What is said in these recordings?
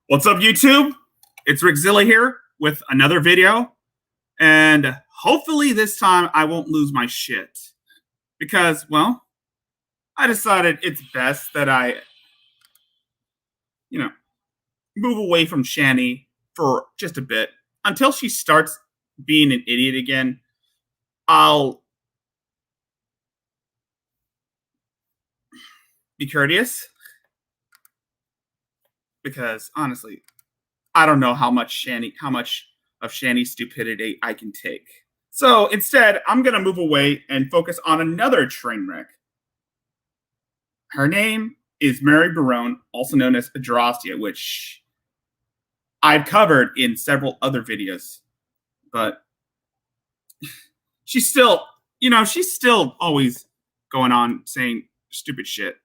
What's up, YouTube? It's Rickzilla here with another video, and hopefully this time I won't lose my shit because, well, I decided it's best that I, move away from Shani for just a bit until she starts being an idiot again. I'll be courteous because honestly, I don't know how much of Shani's stupidity I can take. So instead, I'm gonna move away and focus on another train wreck. Her name is Mary Barone, also known as Adrasdea, which I've covered in several other videos. But she's still always going on saying stupid shit.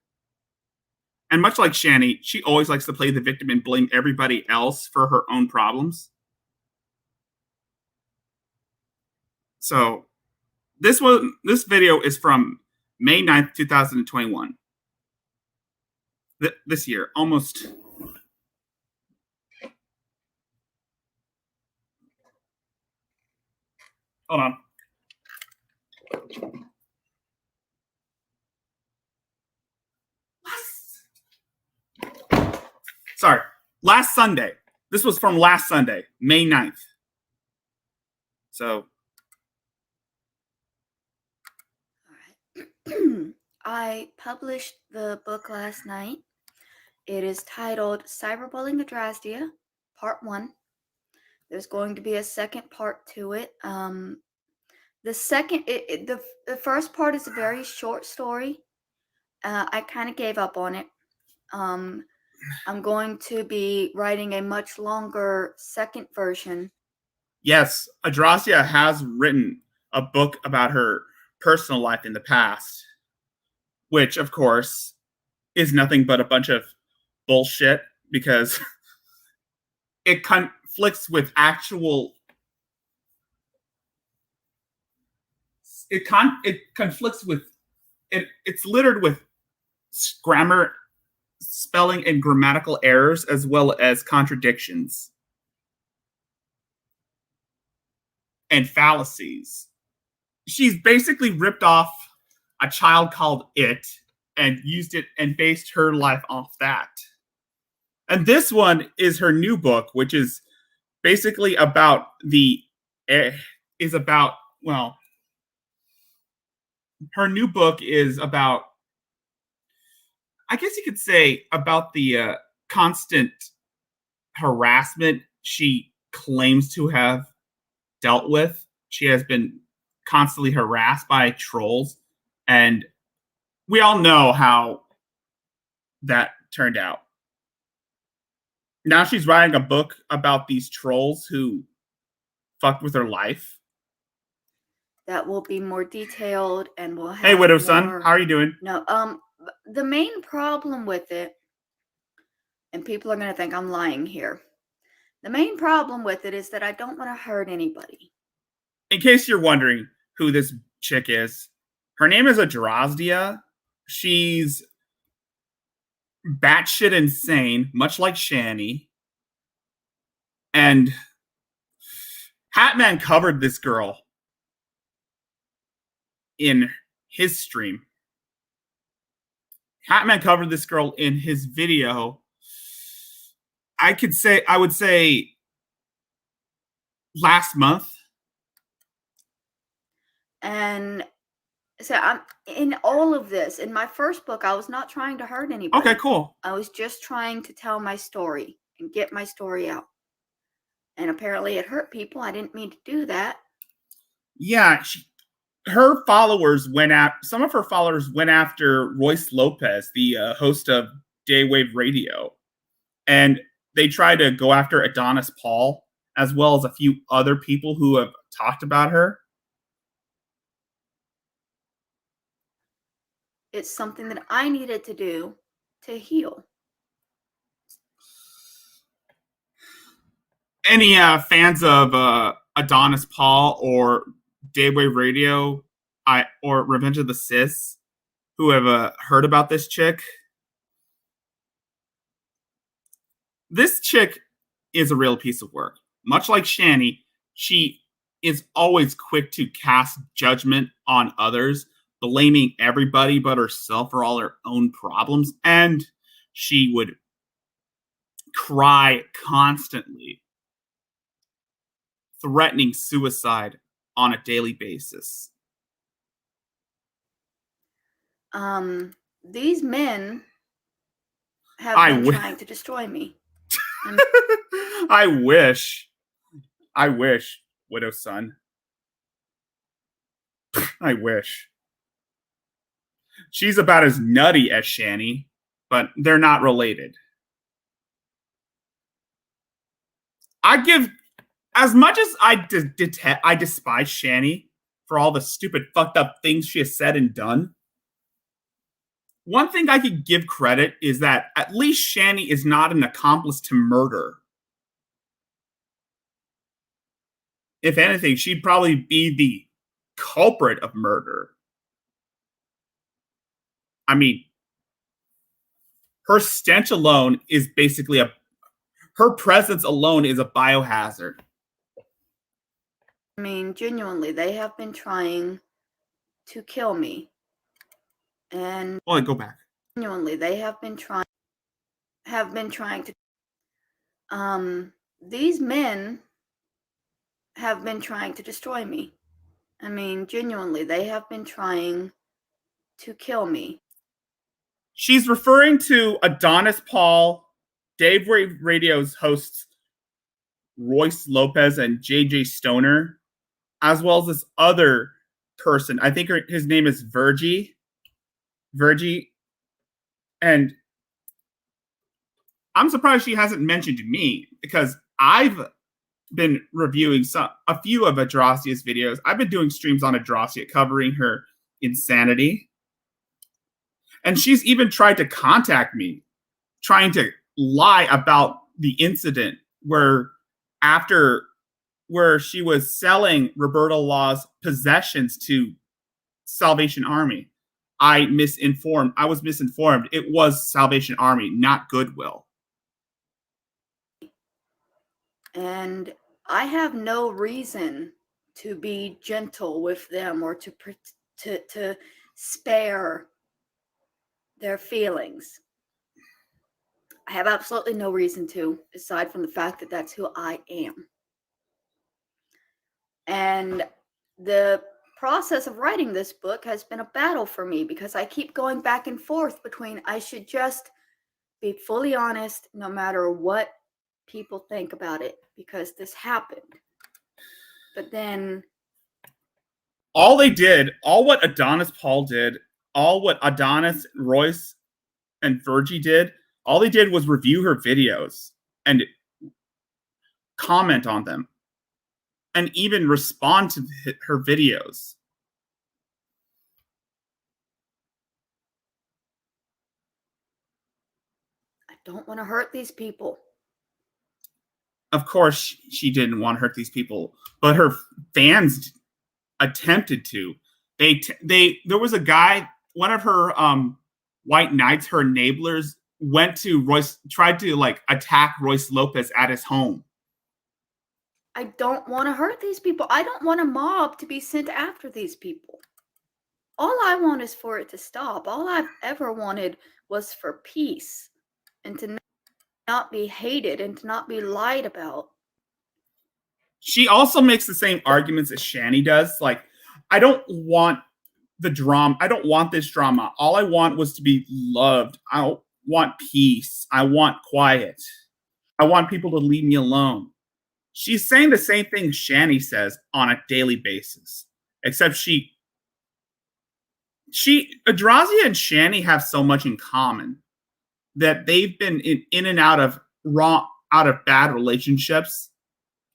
And much like Shani, she always likes to play the victim and blame everybody else for her own problems. So this video is from May 9th, 2021. This year, almost. Hold on. Sorry, last Sunday. This was from last Sunday, May 9th. So. All right. I published the book last night. It is titled Cyberbullying Adrasdea, Part 1. There's going to be a second part to it. The first part is a very short story. I kind of gave up on it. I'm going to be writing a much longer second version. Yes, Adrasdea has written a book about her personal life in the past, which, of course, is nothing but a bunch of bullshit because it conflicts with actual. It conflicts with it. It's littered with grammar, spelling, and grammatical errors, as well as contradictions and fallacies. She's basically ripped off a child called It and used it and based her life off that. And this one is her new book, which is basically about her new book is about, I guess you could say, about the constant harassment she claims to have dealt with. She has been constantly harassed by trolls, and we all know how that turned out. Now she's writing a book about these trolls who fucked with her life. That will be more detailed, and we'll have. Hey, Widow Son, how are you doing? No, the main problem with it, and people are going to think I'm lying here. The main problem with it is that I don't want to hurt anybody. In case you're wondering who this chick is, her name is Adrasdea. She's batshit insane, much like Shani. And Hatman covered this girl in his stream. Hatman covered this girl in his video. I would say last month. And so I'm in all of this. In my first book, I was not trying to hurt anybody. Okay, cool. I was just trying to tell my story and get my story out. And apparently it hurt people. I didn't mean to do that. Yeah, her followers some of her followers went after Royce Lopez, the host of Daywave Radio. And they tried to go after Adonis Paul, as well as a few other people who have talked about her. It's something that I needed to do to heal. Any fans of Adonis Paul or Daywave Radio or Revenge of the Sis who have heard about this chick? This chick is a real piece of work. Much like Shani, she is always quick to cast judgment on others, blaming everybody but herself for all her own problems. And she would cry constantly, threatening suicide on a daily basis. These men have been trying to destroy me. I wish, Widow's son. I wish. She's about as nutty as Shani, but they're not related. I give, as much as I despise Shani for all the stupid, fucked up things she has said and done, one thing I could give credit is that at least Shani is not an accomplice to murder. If anything, she'd probably be the culprit of murder. I mean, her stench alone is basically her presence alone is a biohazard. I mean, genuinely, they have been trying to kill me. And go back. Genuinely, they have been trying to these men have been trying to destroy me. I mean, genuinely, they have been trying to kill me. She's referring to Adonis Paul, Dave Radio's hosts Royce Lopez and JJ Stoner, as well as this other person. I think his name is Virgie. And I'm surprised she hasn't mentioned me, because I've been reviewing a few of Adrastea's videos. I've been doing streams on Adrasdea covering her insanity. And she's even tried to contact me, trying to lie about the incident where she was selling Roberta Law's possessions to Salvation Army. I was misinformed. It was Salvation Army, not Goodwill. And I have no reason to be gentle with them or to spare their feelings. I have absolutely no reason to, aside from the fact that that's who I am. And the process of writing this book has been a battle for me, because I keep going back and forth between I should just be fully honest no matter what people think about it, because this happened. But then all what Adonis Paul did, all what Adonis, Royce, and Virgie did, all they did was review her videos and comment on them and even respond to her videos. I don't want to hurt these people. Of course, she didn't want to hurt these people, but her fans attempted to. There was a guy, one of her white knights, her enablers, went to Royce, tried to attack Royce Lopez at his home. I don't want to hurt these people. I don't want a mob to be sent after these people. All I want is for it to stop. All I've ever wanted was for peace and to not be hated and to not be lied about. She also makes the same arguments as Shani does. I don't want the drama. I don't want this drama. All I want was to be loved. I want peace. I want quiet. I want people to leave me alone. She's saying the same thing Shani says on a daily basis, except Adrasdea and Shani have so much in common that they've been in and out of bad relationships.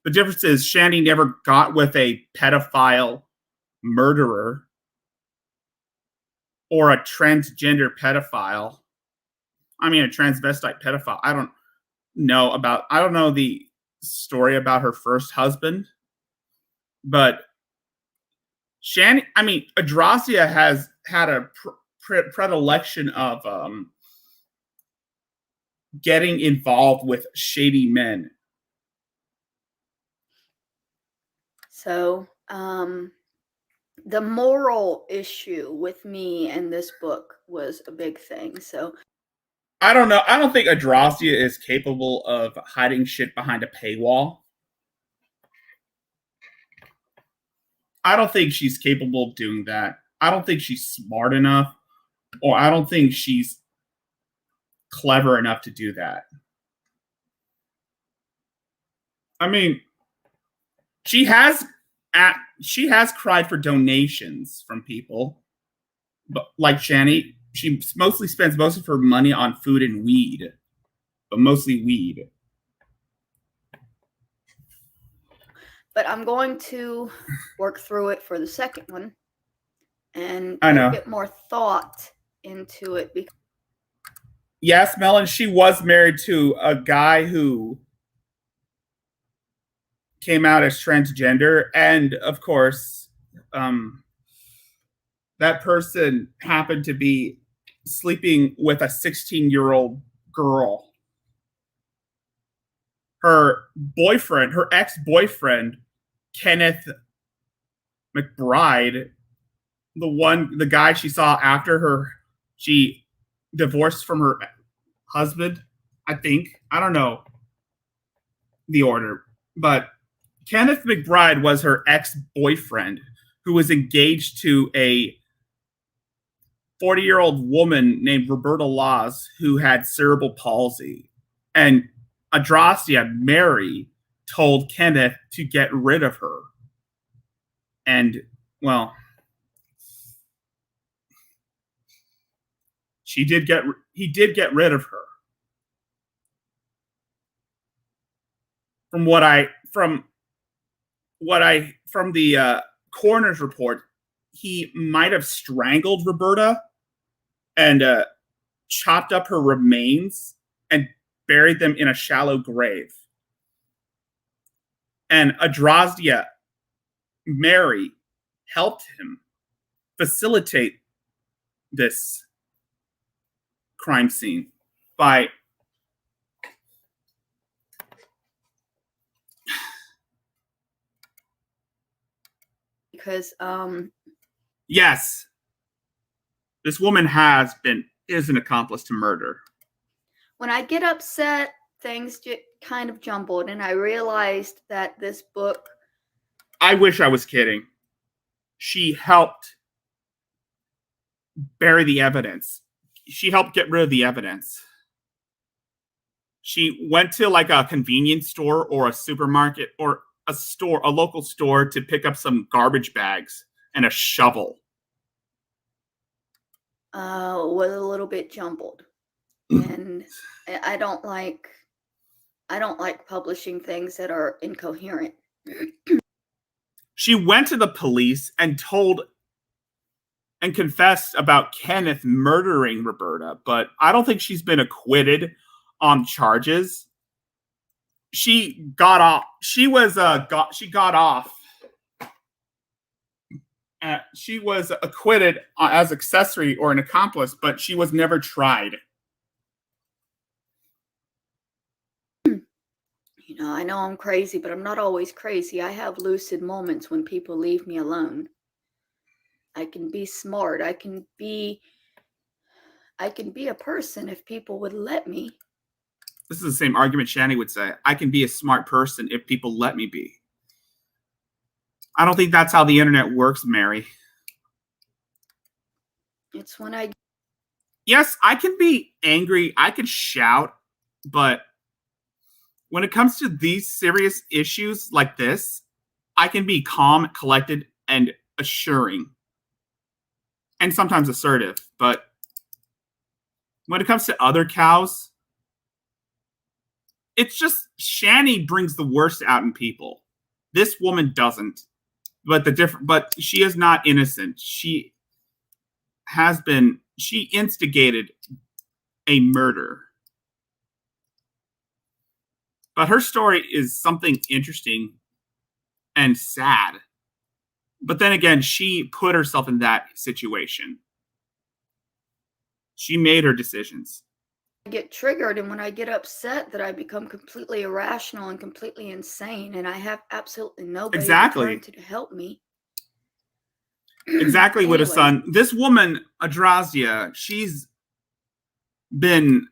The difference is Shani never got with a pedophile murderer or a transgender pedophile. I mean, a transvestite pedophile. I don't know the story about her first husband, but Adrasdea has had a predilection of getting involved with shady men. So, the moral issue with me and this book was a big thing. So, I don't know. I don't think Adrasdea is capable of hiding shit behind a paywall. I don't think she's capable of doing that. I don't think she's smart enough, or I don't think she's clever enough to do that. I mean, she has cried for donations from people, but like Shani, she mostly spends most of her money on food and weed, but mostly weed. but I'm going to work through it for the second one and I put know. a bit more thought into it. Yes, Melon, she was married to a guy who came out as transgender, and of course, that person happened to be sleeping with a 16-year-old girl. Her boyfriend, her ex-boyfriend, Kenneth McBride, the guy she saw after she divorced from her husband, I think. I don't know the order, but Kenneth McBride was her ex-boyfriend who was engaged to a 40-year-old woman named Roberta Laws who had cerebral palsy. And Adrasdea, Mary, told Kenneth to get rid of her. And, well, he did get rid of her. From the coroner's report, he might have strangled Roberta and chopped up her remains and buried them in a shallow grave. And Adrasdea, Mary, helped him facilitate this crime scene by because yes, this woman is an accomplice to murder. when I get upset, things get kind of jumbled, and I realized that this book. I wish I was kidding. She helped bury the evidence. She helped get rid of the evidence. She went to like a convenience store or a supermarket or a local store to pick up some garbage bags and a shovel. Was a little bit jumbled, and I don't like publishing things that are incoherent. She went to the police and confessed about Kenneth murdering Roberta, but I don't think she's been acquitted on charges. She got off. She got off. She was acquitted as accessory or an accomplice, but she was never tried. You know, I know I'm crazy, but I'm not always crazy. I have lucid moments when people leave me alone. I can be smart. I can be a person if people would let me. This is the same argument Shani would say. I can be a smart person if people let me be. I don't think that's how the internet works, Mary. It's when I... Yes, I can be angry. I can shout, but when it comes to these serious issues like this, I can be calm, collected, and assuring. And sometimes assertive. But when it comes to other cows, it's just Shani brings the worst out in people. This woman doesn't. But she is not innocent. She instigated a murder. But her story is something interesting and sad. But then again, she put herself in that situation. She made her decisions. get triggered, and when I get upset, that I become completely irrational and completely insane, and I have absolutely nobody to turn Exactly. to help me. Exactly, Widow Anyways, Son. This woman, Adrasdea, she's been,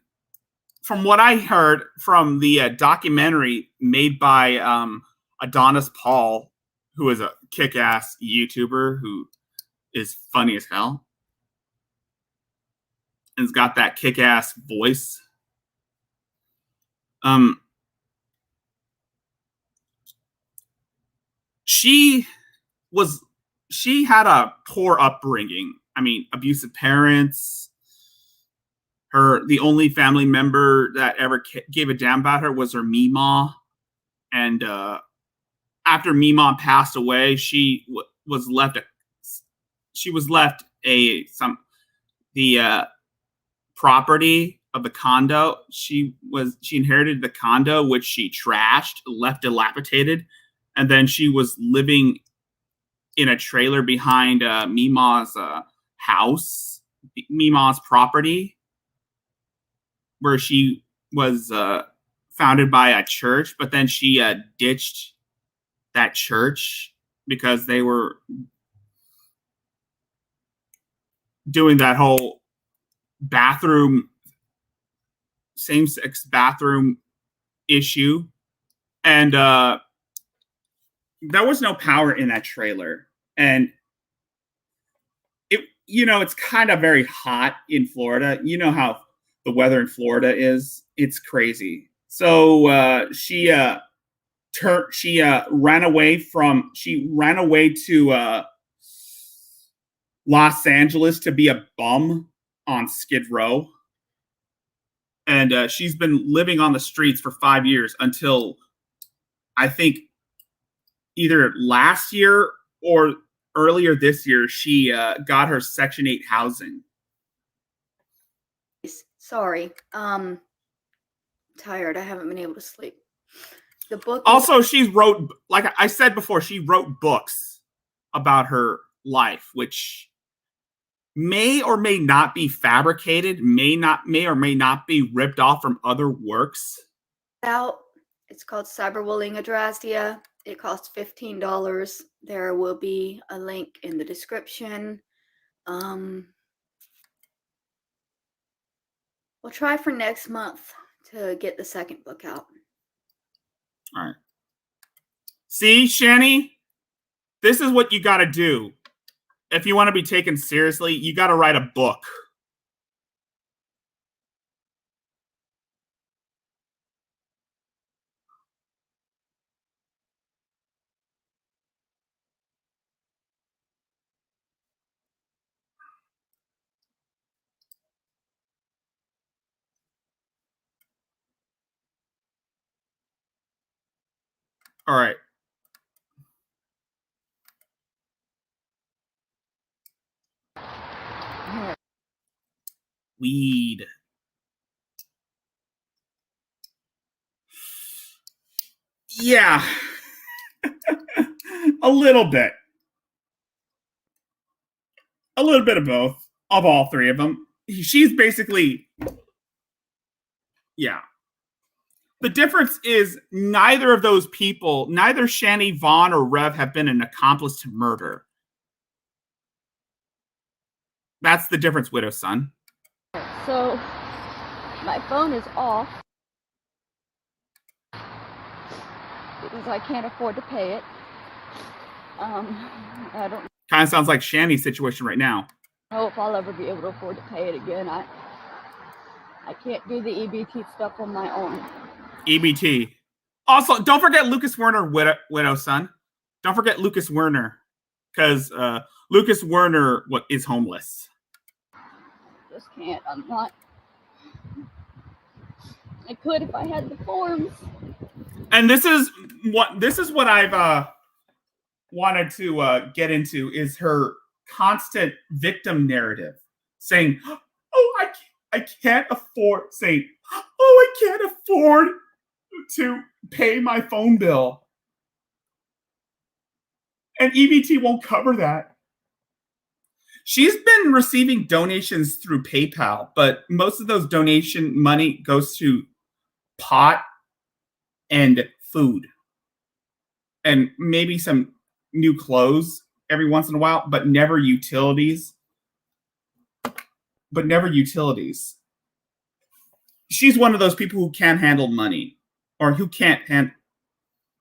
from what I heard from the documentary made by Adonis Paul, who is a kick-ass YouTuber who is funny as hell and's got that kick-ass voice. She was, she had a poor upbringing. I mean, abusive parents. The only family member that ever gave a damn about her was her Meemaw. And after Meemaw passed away, she was left the property of the condo. She inherited the condo, which she trashed, left dilapidated, and then she was living in a trailer behind Meemaw's house, Meemaw's property, where she was founded by a church, but then she ditched that church because they were doing that whole same-sex bathroom issue. And there was no power in that trailer. And it's kind of very hot in Florida. You know how the weather in Florida is. It's crazy. So she ran away to Los Angeles to be a bum on Skid Row. And she's been living on the streets for 5 years until, I think, either last year or earlier this year, she got her Section 8 housing. Sorry. Tired. I haven't been able to sleep. The book. Also, she wrote, like I said before, she wrote books about her life, which may or may not be fabricated, may or may not be ripped off from other works. It's called Cyberbullying Adrasdea. It costs $15. There will be a link in the description. We'll try for next month to get the second book out. All right. See, Shani, this is what you got to do. If you want to be taken seriously, you got to write a book. All right. Weed. Yeah. A little bit. A little bit of both. Of all three of them. She's basically... Yeah. The difference is neither of those people, neither Shani, Vaughn, or Rev have been an accomplice to murder. That's the difference, Widow Son. So, my phone is off because I can't afford to pay it. I don't kind of sounds like Shani's situation right now. know if I'll ever be able to afford to pay it again. I can't do the EBT stuff on my own. EBT. Also, don't forget Lucas Werner, Widow Son. Don't forget Lucas Werner, because Lucas Werner is homeless. Just can't. I'm not. I could if I had the forms. And this is what I've wanted to get into, is her constant victim narrative, saying, "Oh, I can't afford," saying, "Oh, I can't afford to pay my phone bill, and EBT won't cover that." She's been receiving donations through PayPal, but most of those donation money goes to pot and food and maybe some new clothes every once in a while, but never utilities. She's one of those people who can't handle money or who can't handle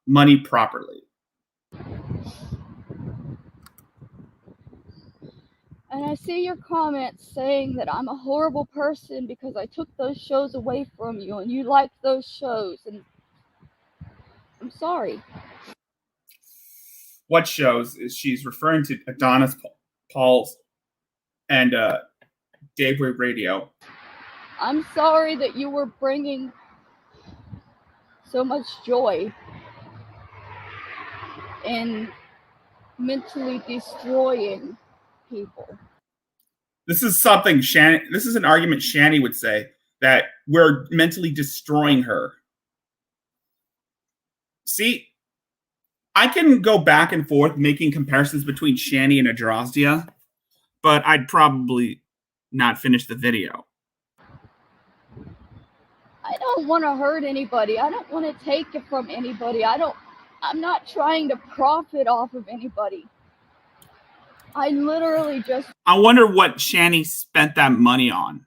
money properly. And I see your comments saying that I'm a horrible person because I took those shows away from you and you liked those shows, and I'm sorry. What shows is she's referring to Adonis Paul's and Daybreak Radio. I'm sorry that you were bringing so much joy in mentally destroying people. This is something this is an argument Shani would say, that we're mentally destroying her. See, I can go back and forth making comparisons between Shani and Adrasdea, but I'd probably not finish the video. I don't want to hurt anybody. I don't want to take it from anybody. I'm not trying to profit off of anybody. I literally just... I wonder what Shani spent that money on.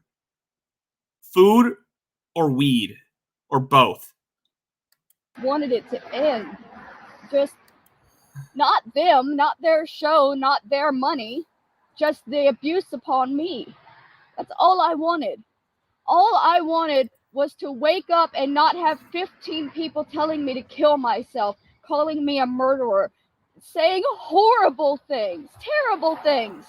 Food or weed or both. Wanted it to end. Just not them, not their show, not their money, just the abuse upon me. That's all I wanted. All I wanted was to wake up and not have 15 people telling me to kill myself, calling me a murderer, saying horrible things, terrible things.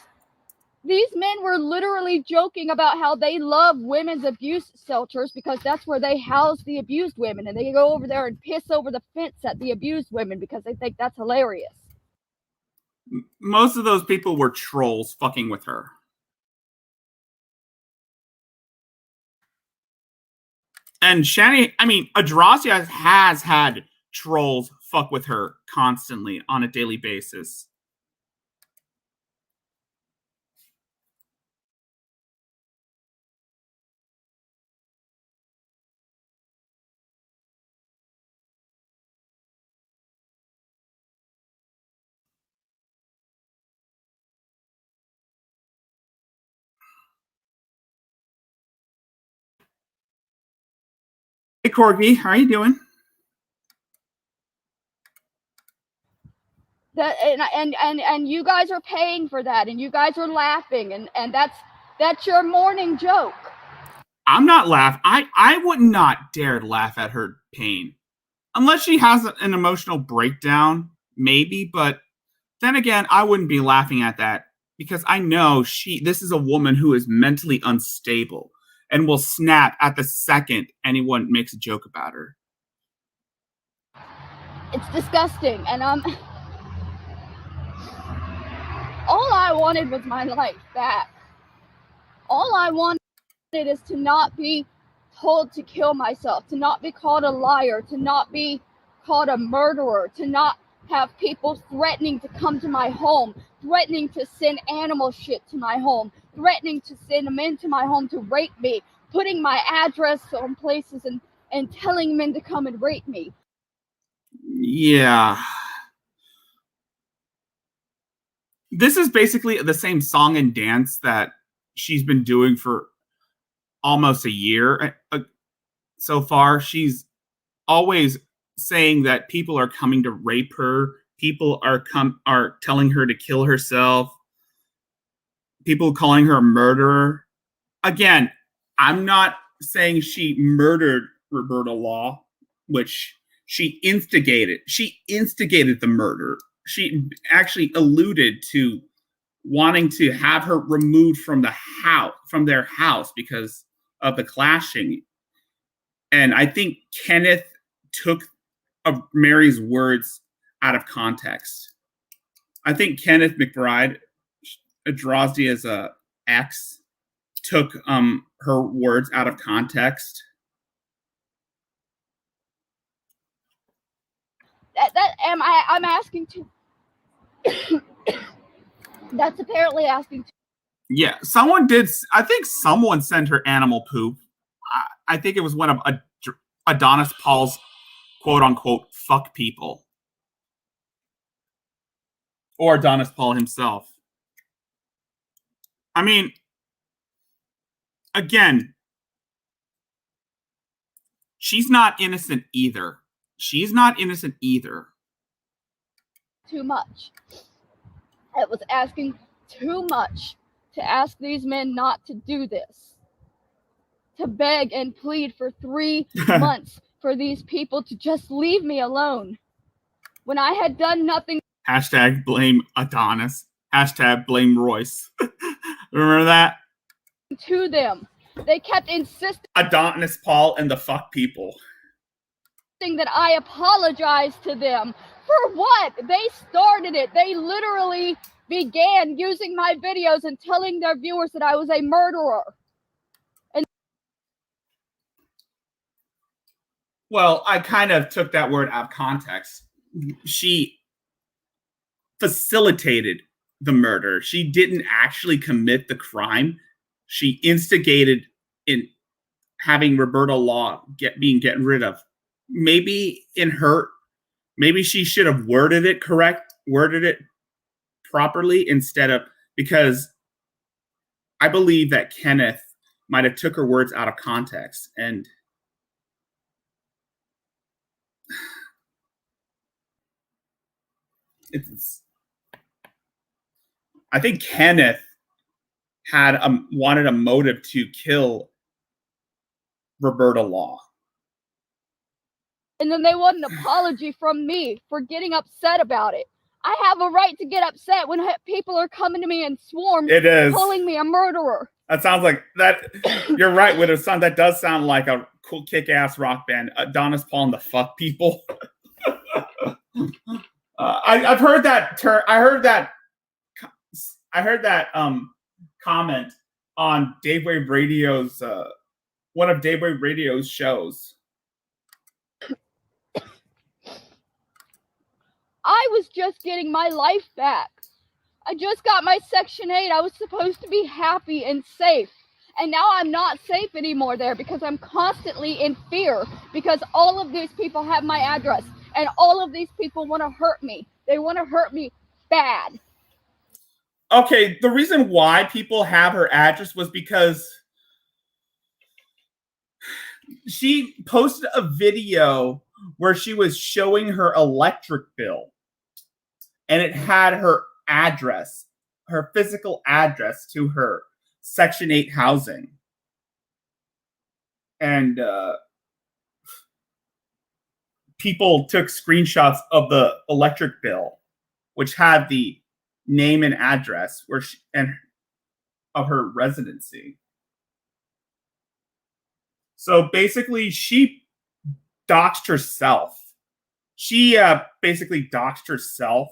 These men were literally joking about how they love women's abuse shelters because that's where they house the abused women, and they go over there and piss over the fence at the abused women because they think that's hilarious. Most of those people were trolls fucking with her. And Shani, Adrasdea has had trolls fuck with her constantly on a daily basis. Hey Corgi, how are you doing? That and you guys are paying for that, and you guys are laughing, and that's your morning joke. I'm not laughing. I would not dare laugh at her pain. Unless she has an emotional breakdown, maybe, but then again, I wouldn't be laughing at that because I know this is a woman who is mentally unstable and will snap at the second anyone makes a joke about her. It's disgusting, and all I wanted was my life back. All I wanted is to not be told to kill myself, to not be called a liar, to not be called a murderer, to not have people threatening to come to my home, threatening to send animal shit to my home, threatening to send men to my home to rape me, putting my address on places and telling men to come and rape me. Yeah. This is basically the same song and dance that she's been doing for almost a year so far. She's always saying that people are coming to rape her. People are telling her to kill herself. People calling her a murderer. Again, I'm not saying she murdered Roberta Law, which she instigated. She instigated the murder. She actually alluded to wanting to have her removed from their house because of the clashing. And I think Kenneth took Mary's words out of context. I think Kenneth McBride, Adrasdea's ex, took her words out of context. I'm asking to. That's apparently asking Yeah, someone did. I think someone sent her animal poop. I think it was one of Adonis Paul's quote unquote fuck people. Or Adonis Paul himself. I mean, again, she's not innocent either. She's not innocent either. Too much. It was asking too much to ask these men not to do this. To beg and plead for 3 months for these people to just leave me alone. When I had done nothing. Hashtag blame Adonis. Hashtag blame Royce. Remember that? To them. They kept insisting. Adonis Paul and the fuck people. That I apologize to them. For what? They started it. They literally began using my videos and telling their viewers that I was a murderer. And well, I kind of took that word out of context. She facilitated the murder. She didn't actually commit the crime. She instigated in having Roberta Law getting rid of. Maybe she should have worded it properly instead of, because I believe that Kenneth might have took her words out of context, and I think Kenneth had wanted a motive to kill Roberta Law. And then they want an apology from me for getting upset about it. I have a right to get upset when people are coming to me in swarms, calling me a murderer. That sounds like that. You're right with a song. That does sound like a cool kick-ass rock band. Adonis Paul and the fuck people. I've heard that term. I heard that comment on Dave Wave Radio's one of Dave Wave Radio's shows. I was just getting my life back. I just got my Section 8. I was supposed to be happy and safe. And now I'm not safe anymore there because I'm constantly in fear because all of these people have my address and all of these people want to hurt me. They want to hurt me bad. Okay, the reason why people have her address was because she posted a video where she was showing her electric bill, and it had her address, her physical address to her Section 8 housing. And people took screenshots of the electric bill, which had the name and address of her residency. So basically, she doxed herself. She basically doxed herself.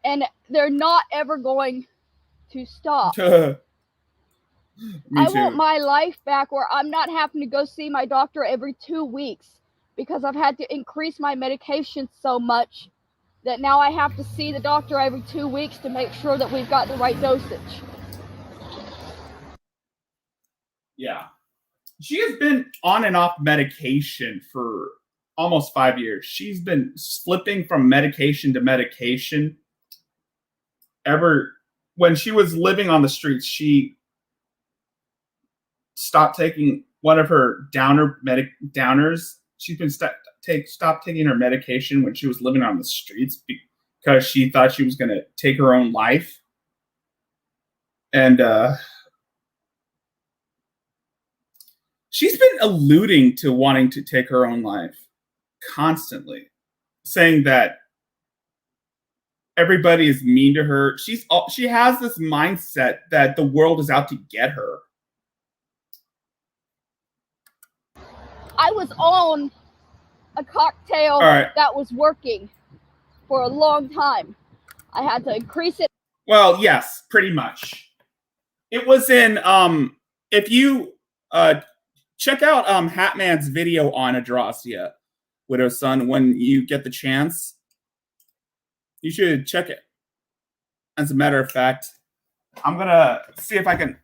And they're not ever going to stop. I want my life back where I'm not having to go see my doctor every 2 weeks because I've had to increase my medication so much that now I have to see the doctor every 2 weeks to make sure that we've got the right dosage. Yeah. She has been on and off medication for almost 5 years. She's been slipping from medication to medication. When she was living on the streets, she stopped taking one of her downers. She's been stopped taking her medication when she was living on the streets because she thought she was going to take her own life. And she's been alluding to wanting to take her own life constantly, saying that everybody is mean to her. She has this mindset that the world is out to get her. I was on a cocktail that was working for a long time. I had to increase it. Well, yes, pretty much. It was in if you check out Hatman's video on Adrasdea. Widow's Son, when you get the chance, you should check it. As a matter of fact, I'm gonna see if I can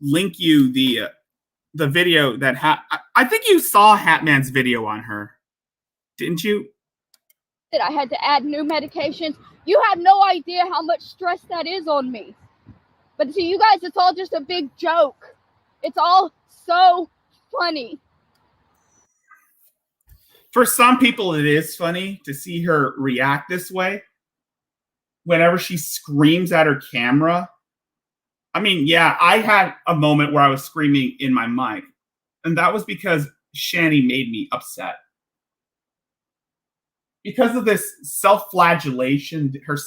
link you the video that I think you saw Hatman's video on her, didn't you? That I had to add new medications. You have no idea how much stress that is on me. But to you guys, it's all just a big joke. It's all so funny. For some people, it is funny to see her react this way whenever she screams at her camera. I mean, yeah, I had a moment where I was screaming in my mic, and that was because Shani made me upset. Because of this self-flagellation, her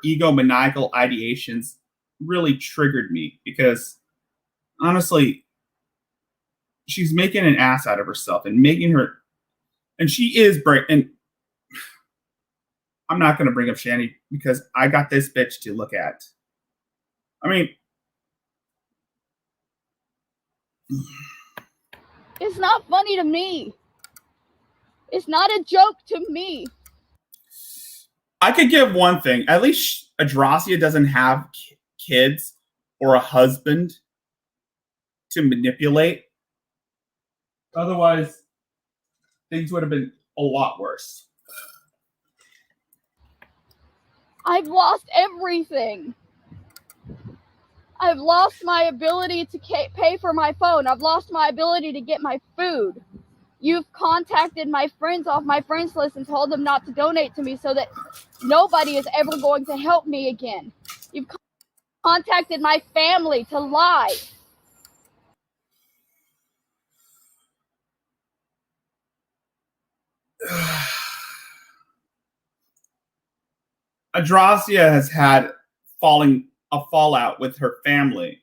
egomaniacal ideations really triggered me because, honestly, she's making an ass out of herself and she is and I'm not going to bring up Shani because I got this bitch to look at. I mean, it's not funny to me. It's not a joke to me. I could give one thing. At least Adrasdea doesn't have kids or a husband to manipulate. Otherwise, things would have been a lot worse. I've lost everything. I've lost my ability to pay for my phone. I've lost my ability to get my food. You've contacted my friends off my friends list and told them not to donate to me so that nobody is ever going to help me again. You've contacted my family to lie. Adrasdea has had a fallout with her family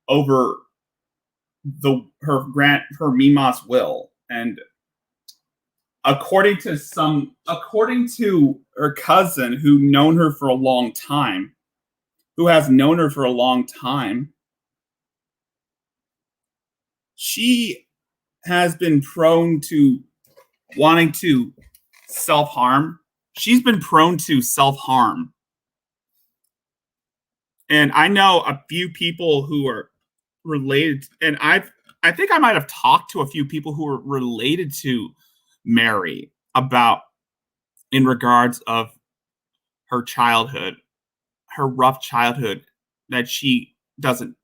over her Mima's will, and according to her cousin who has known her for a long time, she has been prone to wanting to self-harm. She's been prone to self-harm. And I know a few people who are related, and I think I might have talked to a few people who are related to Mary in regards of her childhood, her rough childhood that she doesn't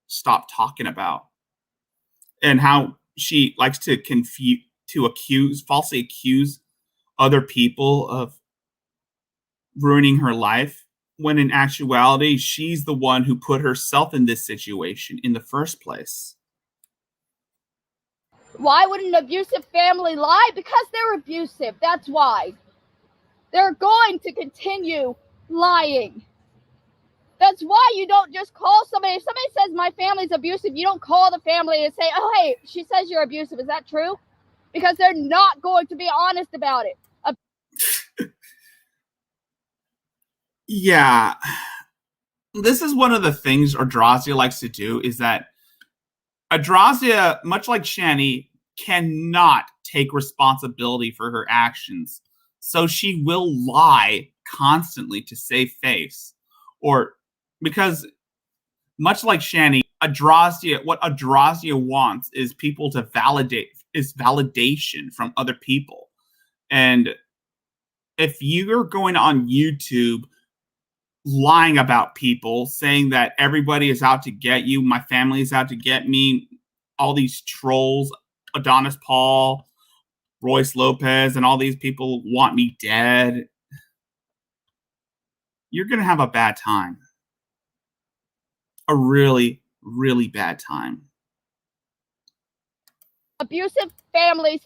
stop talking about, and how she likes to falsely accuse other people of ruining her life, when in actuality, she's the one who put herself in this situation in the first place. Why would an abusive family lie? Because they're abusive. That's why. They're going to continue lying. That's why you don't just call somebody. If somebody says my family's abusive, you don't call the family and say, oh, hey, she says you're abusive. Is that true? Because they're not going to be honest about it. Yeah. This is one of the things Adrasdea likes to do, is that Adrasdea, much like Shani, cannot take responsibility for her actions. So she will lie constantly to save face. Or because, much like Shani, what Adrasdea wants is people to validation from other people. And if you're going on YouTube lying about people, saying that everybody is out to get you, my family is out to get me, all these trolls, Adonis Paul, Royce Lopez, and all these people want me dead, you're going to have a bad time. A really, really bad time. Abusive families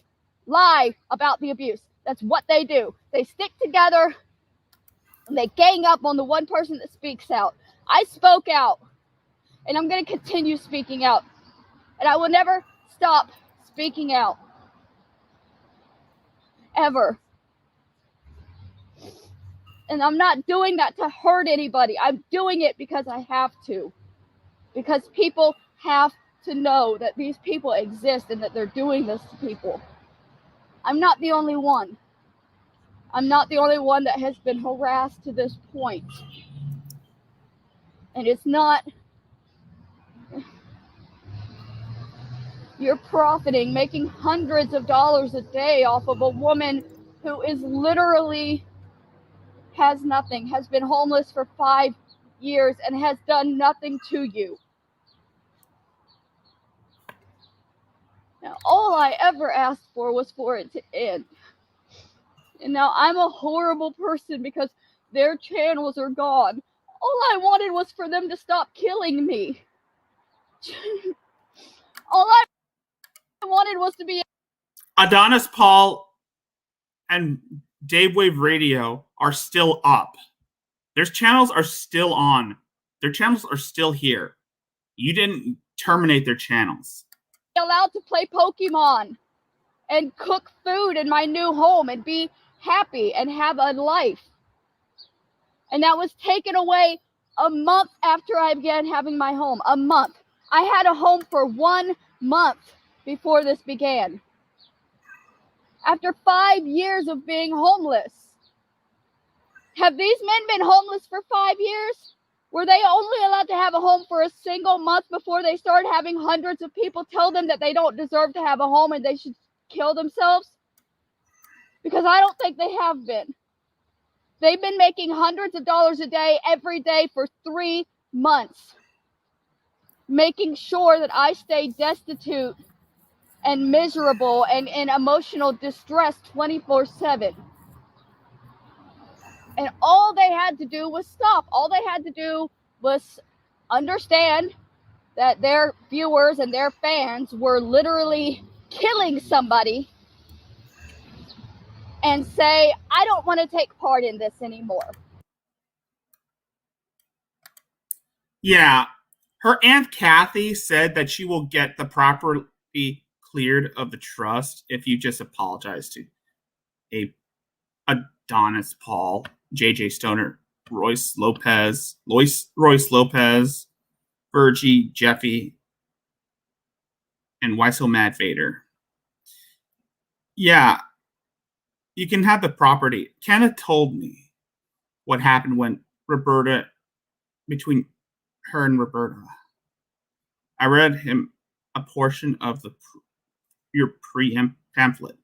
lie about the abuse. That's what they do. They stick together and they gang up on the one person that speaks out. I spoke out, and I'm going to continue speaking out, and I will never stop speaking out. Ever. And I'm not doing that to hurt anybody. I'm doing it because I have to. Because people have to know that these people exist and that they're doing this to people. I'm not the only one. I'm not the only one that has been harassed to this point. And it's not, you're profiting, making hundreds of dollars a day off of a woman who is literally has nothing, has been homeless for 5 years and has done nothing to you. Now, all I ever asked for was for it to end. And now I'm a horrible person because their channels are gone. All I wanted was for them to stop killing me. All I wanted was to be... Adonis Paul and Dave Wave Radio are still up. Their channels are still on. Their channels are still here. You didn't terminate their channels. allowed to play Pokemon and cook food in my new home and be happy and have a life. And that was taken away a month after I began having my home. A month. I had a home for 1 month before this began. After 5 years of being homeless. Have these men been homeless for 5 years? Were they only allowed to have a home for a single month before they started having hundreds of people tell them that they don't deserve to have a home and they should kill themselves? Because I don't think they have been. They've been making hundreds of dollars a day, every day for 3 months. Making sure that I stay destitute and miserable and in emotional distress 24/7. And all they had to do was stop. All they had to do was understand that their viewers and their fans were literally killing somebody and say, I don't want to take part in this anymore. Yeah. Her Aunt Kathy said that she will get the property cleared of the trust if you just apologize to Adonis Paul, JJ Stoner, Royce Lopez, Virgie, Jeffy, and Why So Mad Vader. Yeah, you can have the property. Kenneth told me what happened when between her and Roberta. I read him a portion of your pamphlet.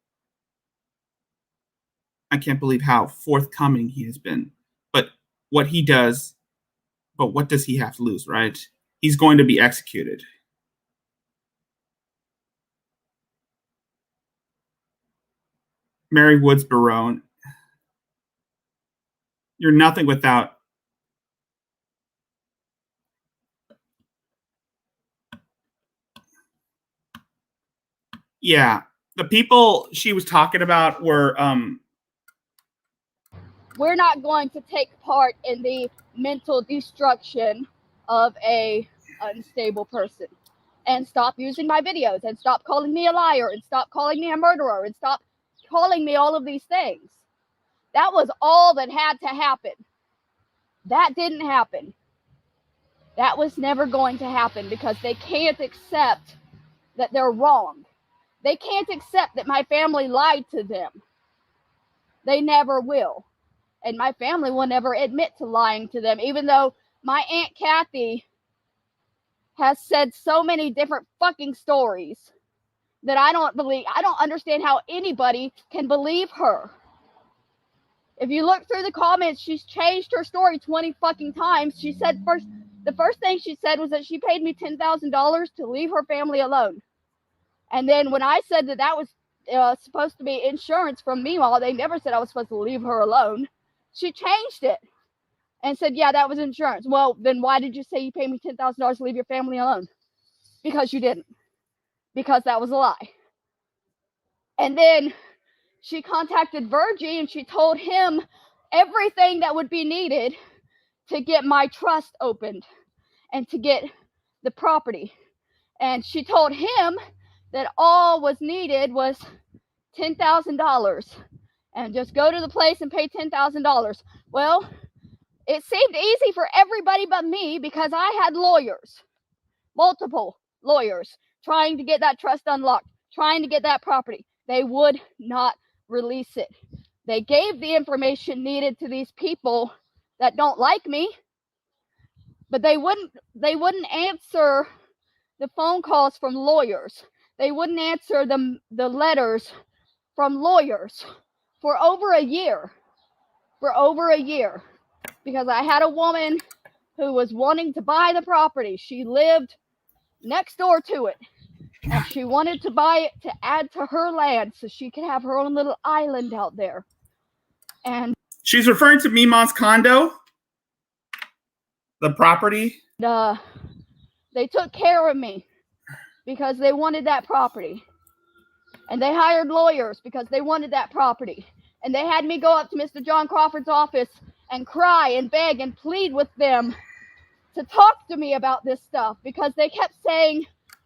I can't believe how forthcoming he has been. But what does he have to lose, right? He's going to be executed. Mary Woods Barone, you're nothing without the people she was talking about were we're not going to take part in the mental destruction of a unstable person. And stop using my videos and stop calling me a liar and stop calling me a murderer and stop calling me all of these things. That was all that had to happen. That didn't happen. That was never going to happen because they can't accept that they're wrong. They can't accept that my family lied to them. They never will. And my family will never admit to lying to them, even though my Aunt Kathy has said so many different fucking stories that I don't understand how anybody can believe her. If you look through the comments, she's changed her story 20 fucking times. She said the first thing she said was that she paid me $10,000 to leave her family alone. And then when I said that was supposed to be insurance from me, while they never said I was supposed to leave her alone, she changed it and said, yeah, that was insurance. Well, then why did you say you paid me $10,000 to leave your family alone? Because you didn't. Because that was a lie. And then she contacted Virgie and she told him everything that would be needed to get my trust opened and to get the property. And she told him that all was needed was $10,000 and just go to the place and pay $10,000. Well, it seemed easy for everybody but me because I had lawyers, multiple lawyers, trying to get that trust unlocked, trying to get that property. They would not release it. They gave the information needed to these people that don't like me, but they wouldn't answer the phone calls from lawyers. They wouldn't answer the letters from lawyers for over a year. Because I had a woman who was wanting to buy the property. She lived next door to it, and she wanted to buy it to add to her land so she could have her own little island out there. And she's referring to Mima's condo, the property. They took care of me because they wanted that property, and they hired lawyers because they wanted that property, and they had me go up to Mr. John Crawford's office and cry and beg and plead with them to talk to me about this stuff, because they kept saying,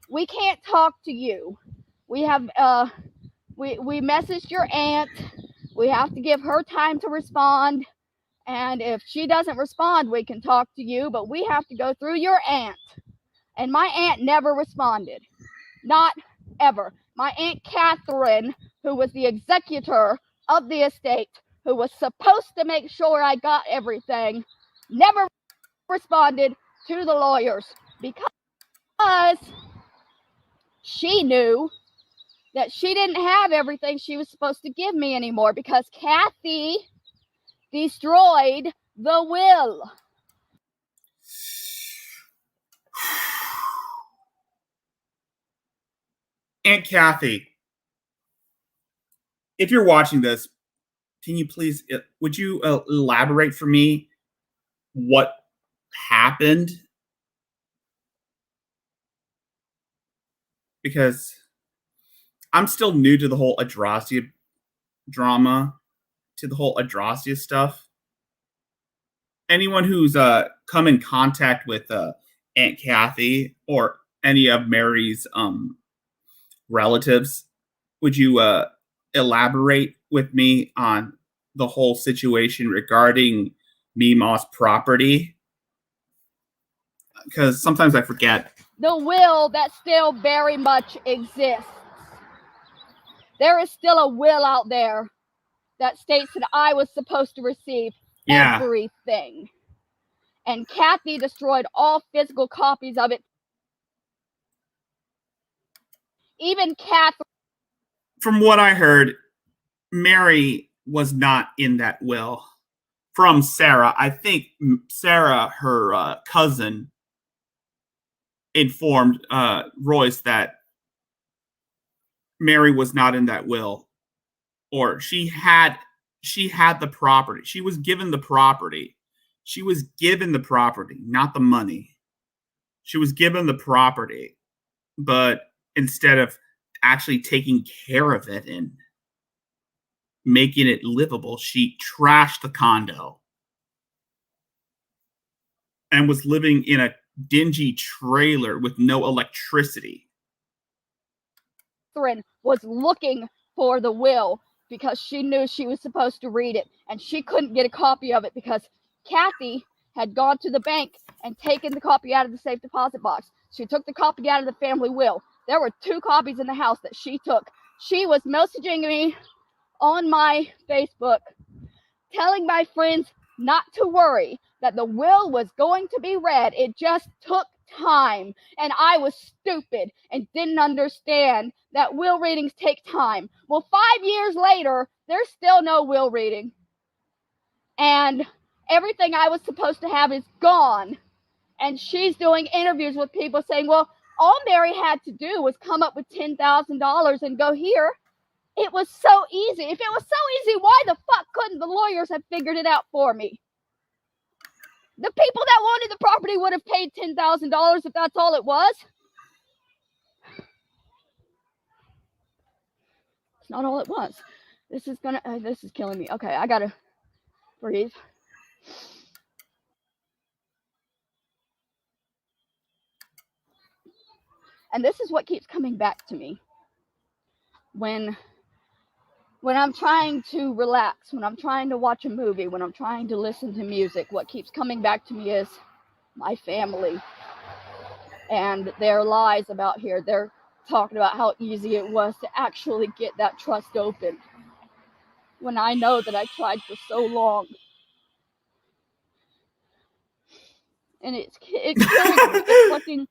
we can't talk to you. We have we messaged your aunt. We have to give her time to respond, and if she doesn't respond, we can talk to you, but we have to go through your aunt. And my aunt never responded. Not ever. My Aunt Catherine, who was the executor of the estate, who was supposed to make sure I got everything, never responded to the lawyers, because she knew that she didn't have everything she was supposed to give me anymore, because Kathy destroyed the will. Aunt Kathy, if you're watching this, can you please, would you elaborate for me what happened? Because I'm still new to the whole Adrasdea drama, to the whole Adrasdea stuff. Anyone who's come in contact with Aunt Kathy or any of Mary's relatives, would you elaborate with me on the whole situation regarding Mima's property? Because sometimes I forget. The will that still very much exists. There is still a will out there that states that I was supposed to receive everything. And Kathy destroyed all physical copies of it. Even Kathy. From what I heard, Mary was not in that will. From Sarah, I think Sarah, her cousin, informed Royce that Mary was not in that will, or she had the property. She was given the property. She was given the property, not the money. She was given the property, but instead of actually taking care of it and making it livable, she trashed the condo and was living in a dingy trailer with no electricity. Catherine was looking for the will because she knew she was supposed to read it, and she couldn't get a copy of it because Kathy had gone to the bank and taken the copy out of the safe deposit box. She took the copy out of the family will. There were 2 copies in the house that she took. She was messaging me on my Facebook, telling my friends not to worry, that the will was going to be read. It just took time. And I was stupid and didn't understand that will readings take time. Well, 5 years later, there's still no will reading. And everything I was supposed to have is gone. And she's doing interviews with people saying, well, all Mary had to do was come up with $10,000 and go here. It was so easy. If it was so easy, why the fuck couldn't the lawyers have figured it out for me? The people that wanted the property would have paid $10,000 if that's all it was. It's not all it was. This is killing me. Okay, I gotta breathe. And this is what keeps coming back to me. When I'm trying to relax, when I'm trying to watch a movie, when I'm trying to listen to music, what keeps coming back to me is my family and their lies about here. They're talking about how easy it was to actually get that trust open, when I know that I tried for so long. And it kills me.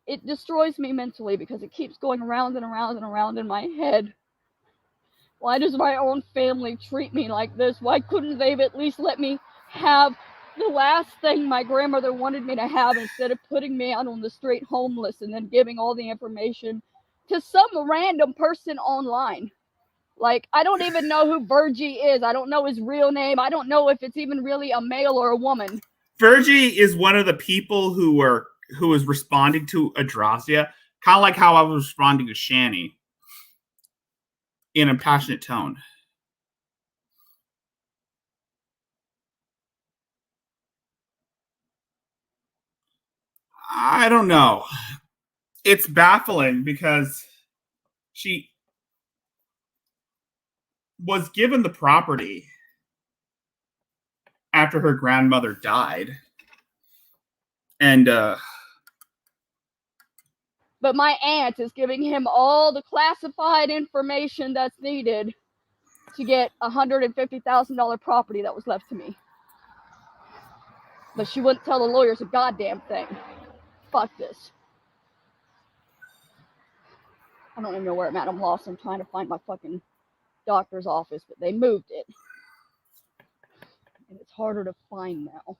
It destroys me mentally because it keeps going around and around and around in my head. Why does my own family treat me like this? Why couldn't they at least let me have the last thing my grandmother wanted me to have, instead of putting me out on the street homeless and then giving all the information to some random person online? Like, I don't even know who Virgie is. I don't know his real name. I don't know if it's even really a male or a woman. Virgie is one of the people who was responding to Adrasdea, kind of like how I was responding to Shani, in a passionate tone. I don't know. It's baffling because she was given the property after her grandmother died. And but my aunt is giving him all the classified information that's needed to get $150,000 property that was left to me. But she wouldn't tell the lawyers a goddamn thing. Fuck this. I don't even know where I'm at. I'm lost. I'm trying to find my fucking doctor's office, but they moved it. And it's harder to find now.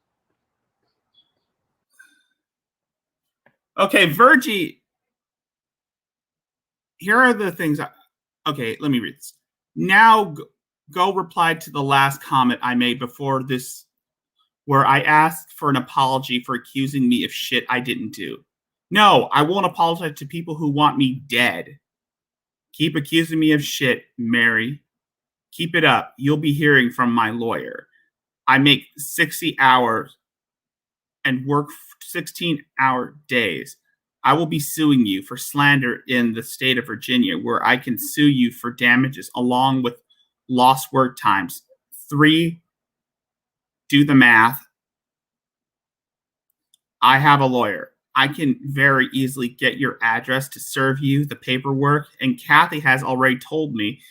Okay, Virgie. Here are the things. Okay, let me read this. Now go reply to the last comment I made before this, where I asked for an apology for accusing me of shit I didn't do. No, I won't apologize to people who want me dead. Keep accusing me of shit, Mary. Keep it up. You'll be hearing from my lawyer. I make 60 hours and work 16-hour days. I will be suing you for slander in the state of Virginia, where I can sue you for damages along with lost work times. 3, do the math. I have a lawyer. I can very easily get your address to serve you the paperwork, and Kathy has already told me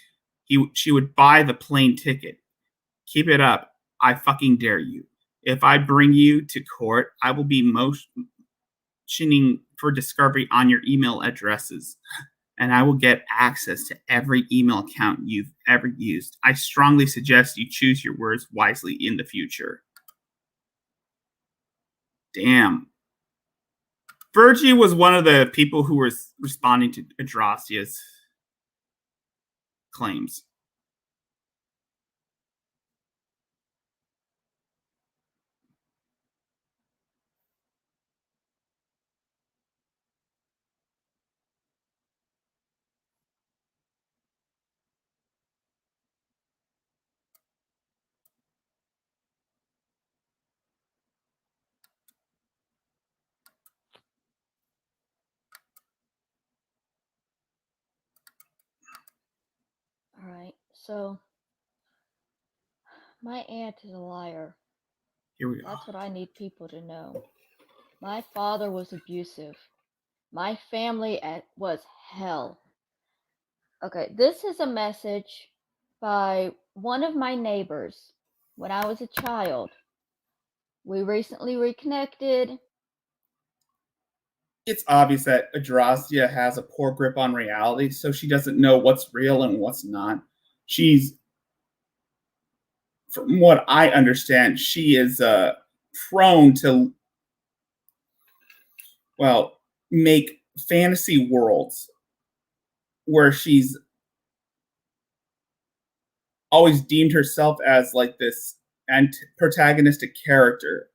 she would buy the plane ticket. Keep it up. I fucking dare you. If I bring you to court, I will be motioning for discovery on your email addresses, and I will get access to every email account you've ever used. I strongly suggest you choose your words wisely in the future. Damn. Virgie was one of the people who was responding to Adrastea's claims. Alright, so my aunt is a liar. Here we go. That's what I need people to know. My father was abusive. My family was hell. Okay, this is a message by one of my neighbors when I was a child. We recently reconnected. It's obvious that Adrasdea has a poor grip on reality, so she doesn't know what's real and what's not. She's, from what I understand, she is prone to, well, make fantasy worlds where she's always deemed herself as like this protagonistic character,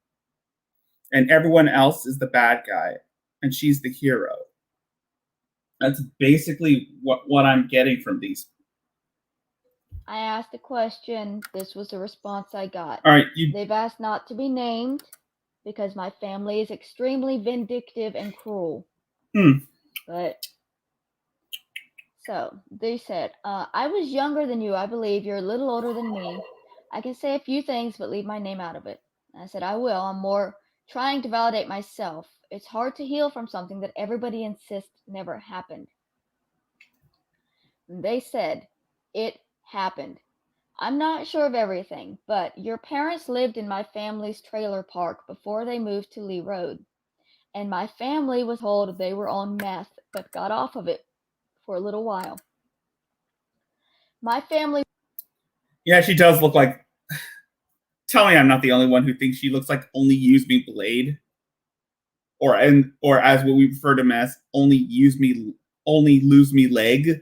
and everyone else is the bad guy, and she's the hero. That's basically what I'm getting from these. I asked a question. This was the response I got. All right, They've asked not to be named because my family is extremely vindictive and cruel. But so they said, I was younger than you. I believe you're a little older than me. I can say a few things, but leave my name out of it. And I said, I will. I'm more trying to validate myself. It's hard to heal from something that everybody insists never happened. They said, it happened. I'm not sure of everything, but your parents lived in my family's trailer park before they moved to Lee Road. And my family was told they were on meth, but got off of it for a little while. My family... Yeah, she does look like... Tell me I'm not the only one who thinks she looks like Only Use Me Blade. Or as what we refer to him as, Only Lose Me Leg.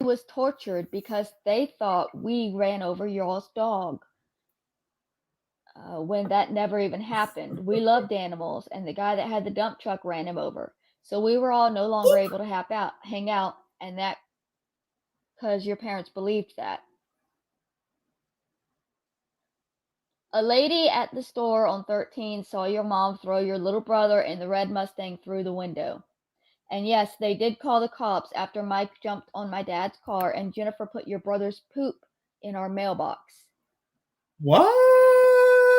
was tortured because they thought we ran over y'all's dog. When that never even happened. We loved animals, and the guy that had the dump truck ran him over. So we were all no longer able to hang out, and that because your parents believed that. A lady at the store on 13 saw your mom throw your little brother in the red Mustang through the window. And yes, they did call the cops after Mike jumped on my dad's car and Jennifer put your brother's poop in our mailbox. What?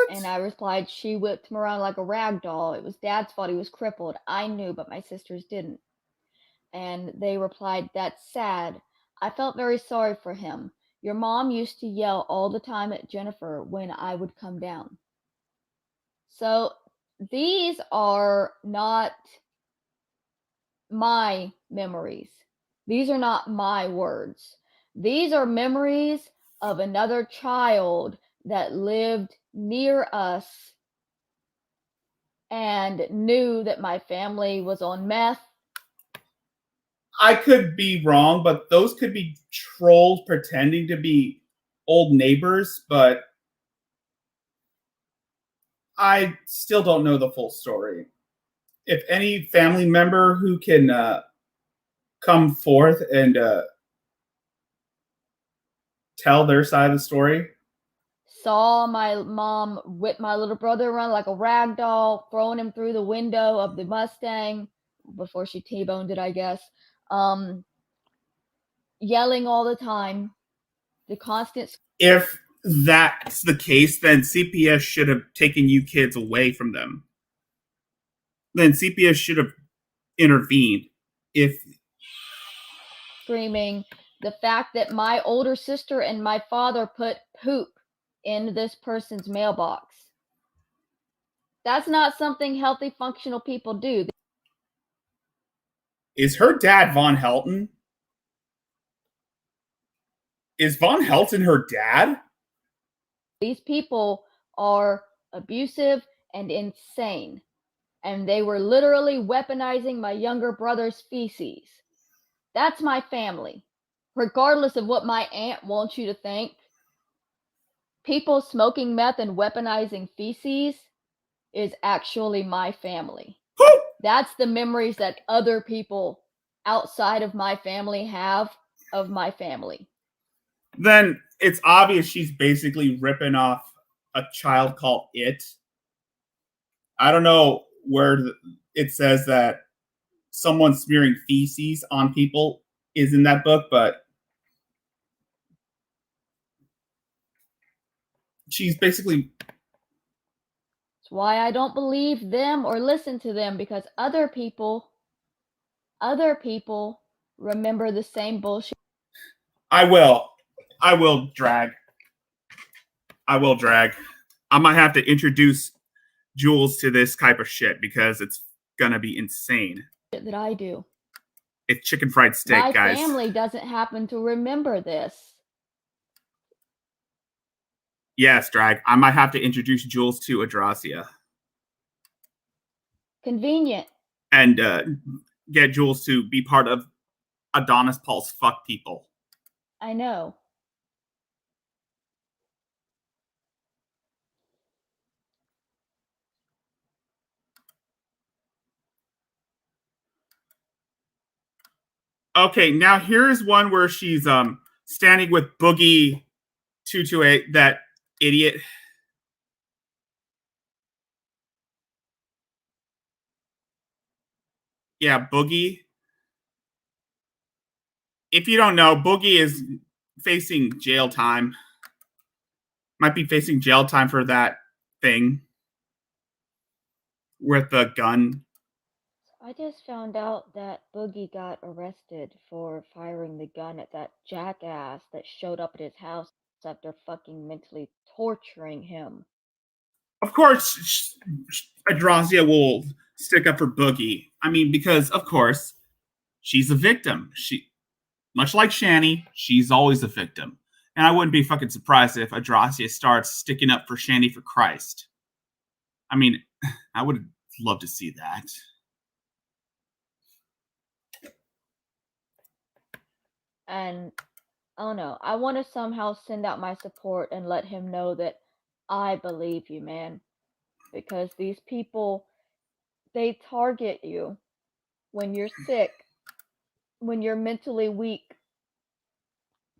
And I replied, she whipped him around like a rag doll. It was Dad's fault he was crippled. I knew, but my sisters didn't. And they replied, that's sad. I felt very sorry for him. Your mom used to yell all the time at Jennifer when I would come down. So these are not my memories. These are not my words. These are memories of another child that lived near us and knew that my family was on meth. I could be wrong, but those could be trolls pretending to be old neighbors, but I still don't know the full story. If any family member who can come forth and tell their side of the story. Saw my mom whip my little brother around like a rag doll, throwing him through the window of the Mustang before she T-boned it, I guess. Yelling all the time. The constant... If that's the case, then CPS should have taken you kids away from them. Then CPS should have intervened. If screaming, the fact that my older sister and my father put poop in this person's mailbox. That's not something healthy, functional people do. Is her dad Von Helton? Is Von Helton her dad? These people are abusive and insane. And they were literally weaponizing my younger brother's feces. That's my family. Regardless of what my aunt wants you to think, people smoking meth and weaponizing feces is actually my family. That's the memories that other people outside of my family have of my family. Then it's obvious she's basically ripping off a child called It. I don't know where it says that someone smearing feces on people is in that book, but she's basically... That's why I don't believe them or listen to them, because other people remember the same bullshit. I will drag. I might have to introduce Jules to this type of shit because it's gonna be insane. That I do. It's chicken fried steak, my guys. My family doesn't happen to remember this. Yes, drag. I might have to introduce Jules to Adrasdea. Convenient. And get Jules to be part of Adonis Paul's fuck people. I know. Okay, now here's one where she's standing with Boogie 228, that idiot. Yeah, Boogie. If you don't know, Boogie is facing jail time. Might be facing jail time for that thing with the gun I just found out that Boogie got arrested for firing the gun at that jackass that showed up at his house after fucking mentally torturing him. Of course, Adrasdea will stick up for Boogie. I mean, because of course she's a victim. She, much like Shani, she's always a victim. And I wouldn't be fucking surprised if Adrasdea starts sticking up for Shani for Christ. I mean, I would love to see that. And I don't know. I want to somehow send out my support and let him know that I believe you, man. Because these people, they target you when you're sick, when you're mentally weak.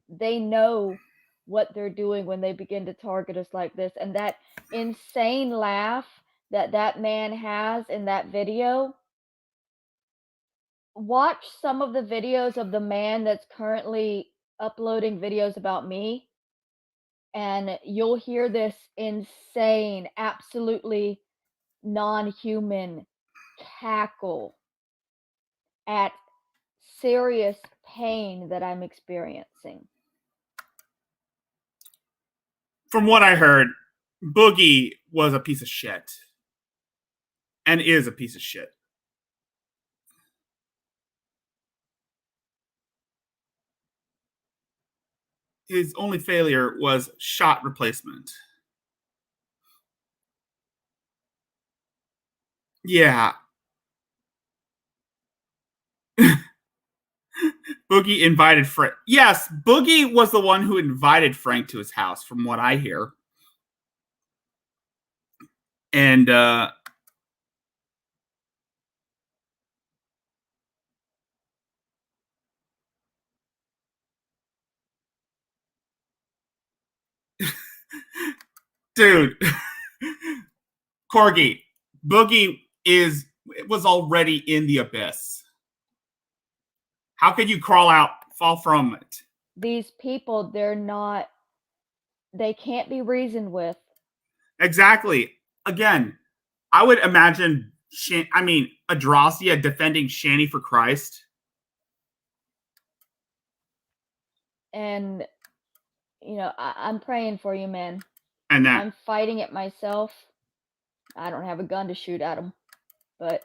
They know what they're doing when they begin to target us like this. And that insane laugh that that man has in that video, watch some of the videos of the man that's currently uploading videos about me, and you'll hear this insane, absolutely non-human cackle at serious pain that I'm experiencing. From what I heard, Boogie was a piece of shit. And is a piece of shit. His only failure was shot replacement. Yeah. Boogie invited Frank. Yes, Boogie was the one who invited Frank to his house, from what I hear. And dude, Corgi, Boogie was already in the abyss. How could you crawl out, fall from it? These people, they can't be reasoned with. Exactly. Again, I would imagine, Adrasdea defending Shani for Christ. And, I'm praying for you, man. And that. I'm fighting it myself. I don't have a gun to shoot at him. But,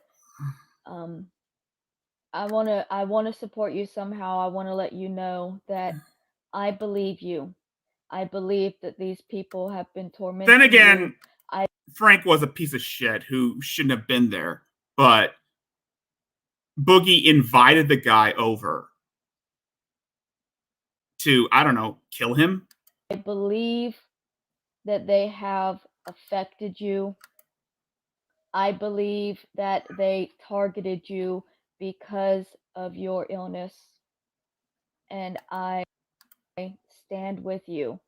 I want to support you somehow. I want to let you know that I believe you. I believe that these people have been tormenting Then again, you. Frank was a piece of shit who shouldn't have been there. But Boogie invited the guy over to, I don't know, kill him. I believe that they have affected you. I believe that they targeted you because of your illness. And I stand with you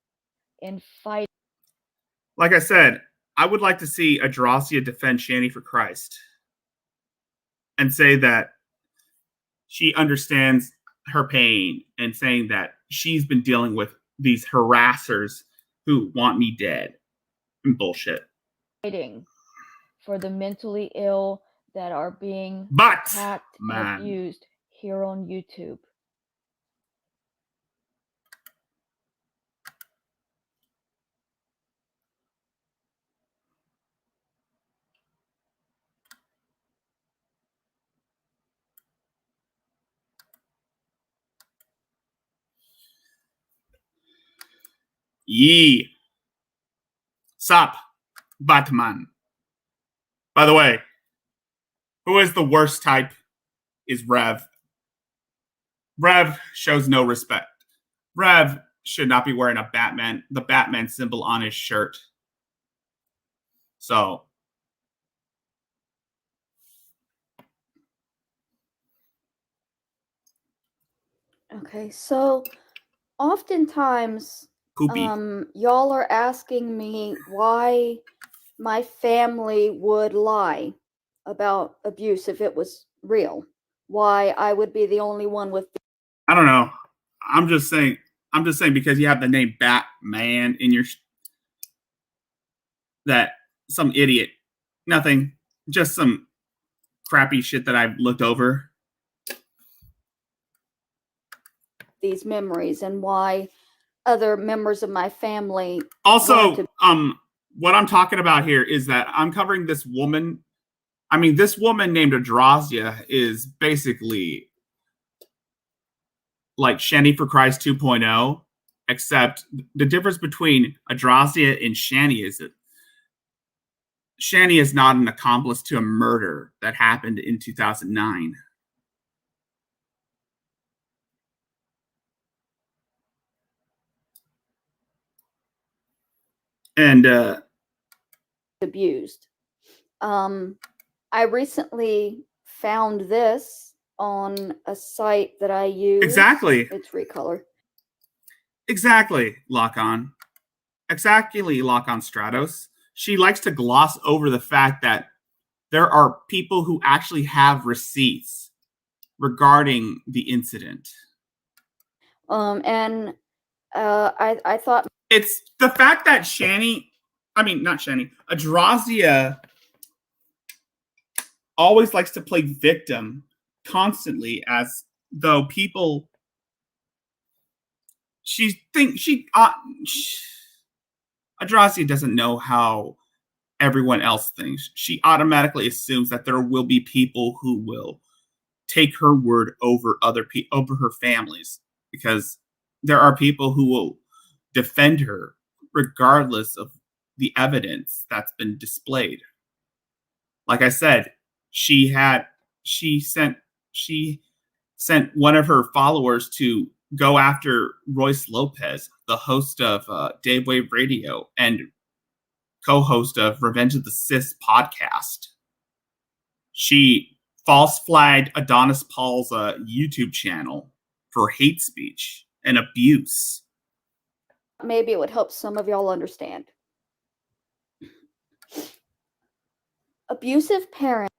in fight. Like I said, I would like to see Adrasdea defend Shani for Christ and say that she understands her pain and saying that she's been dealing with these harassers who want me dead and bullshit. Fighting for the mentally ill that are being attacked and abused here on YouTube. Yee. Sup, Batman. By the way, who is the worst type is Rev. Rev shows no respect. Rev should not be wearing the Batman symbol on his shirt. So. Okay, so oftentimes, y'all are asking me why my family would lie about abuse if it was real. Why I would be the only one with. I don't know. I'm just saying because you have the name Batman in your that some idiot. Nothing. Just some crappy shit that I've looked over. These memories and why other members of my family Also, what I'm talking about here is that I'm covering this woman. I mean, this woman named Adrasdea is basically like Shani for Christ 2.0, except the difference between Adrasdea and Shani is that Shani is not an accomplice to a murder that happened in 2009. And abused. I recently found this on a site that I use. Exactly. It's Recolor. Exactly, Lock On. Exactly, Lock On Stratos. She likes to gloss over the fact that there are people who actually have receipts regarding the incident. And I thought it's the fact that Adrasdea always likes to play victim constantly, as though people Adrasdea doesn't know how everyone else thinks. She automatically assumes that there will be people who will take her word over over her families, because there are people who will defend her regardless of the evidence that's been displayed. Like I said, she sent one of her followers to go after Royce Lopez, the host of Dave Wave Radio and co-host of Revenge of the Sis podcast. She false flagged Adonis Paul's YouTube channel for hate speech and abuse. Maybe it would help some of y'all understand. Abusive parents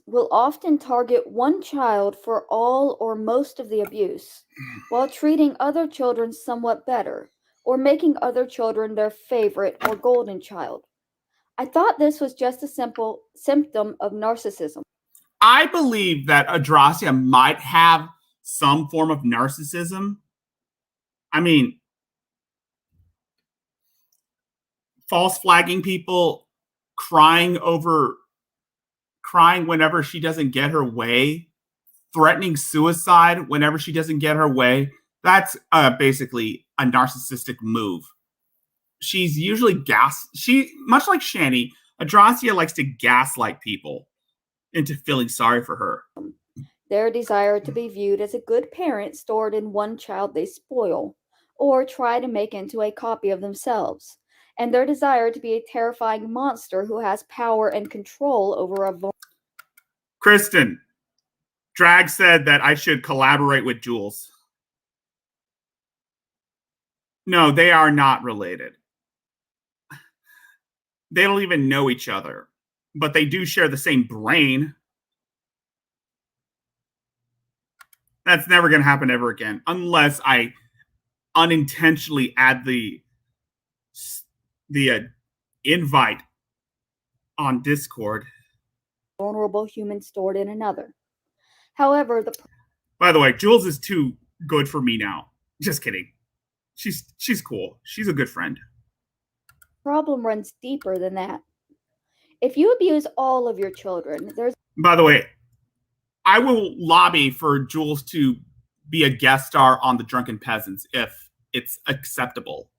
will often target one child for all or most of the abuse, while treating other children somewhat better, or making other children their favorite or golden child. I thought this was just a simple symptom of narcissism. I believe that Adrasdea might have some form of narcissism. I mean, false flagging people, crying whenever she doesn't get her way, threatening suicide whenever she doesn't get her way. That's basically a narcissistic move. She's usually much like Shani, Adrasdea likes to gaslight people into feeling sorry for her. Their desire to be viewed as a good parent stored in one child they spoil, or try to make into a copy of themselves, and their desire to be a terrifying monster who has power and control over a Kristen, Drag said that I should collaborate with Jules. No, they are not related. They don't even know each other, but they do share the same brain. That's never going to happen ever again, unless I unintentionally add the invite on Discord. vulnerable human stored in another. However, by the way, Jules is too good for me now. Just kidding. She's cool. She's a good friend. Problem runs deeper than that. If you abuse all of your children, there's... By the way, I will lobby for Jules to be a guest star on The Drunken Peasants if it's acceptable.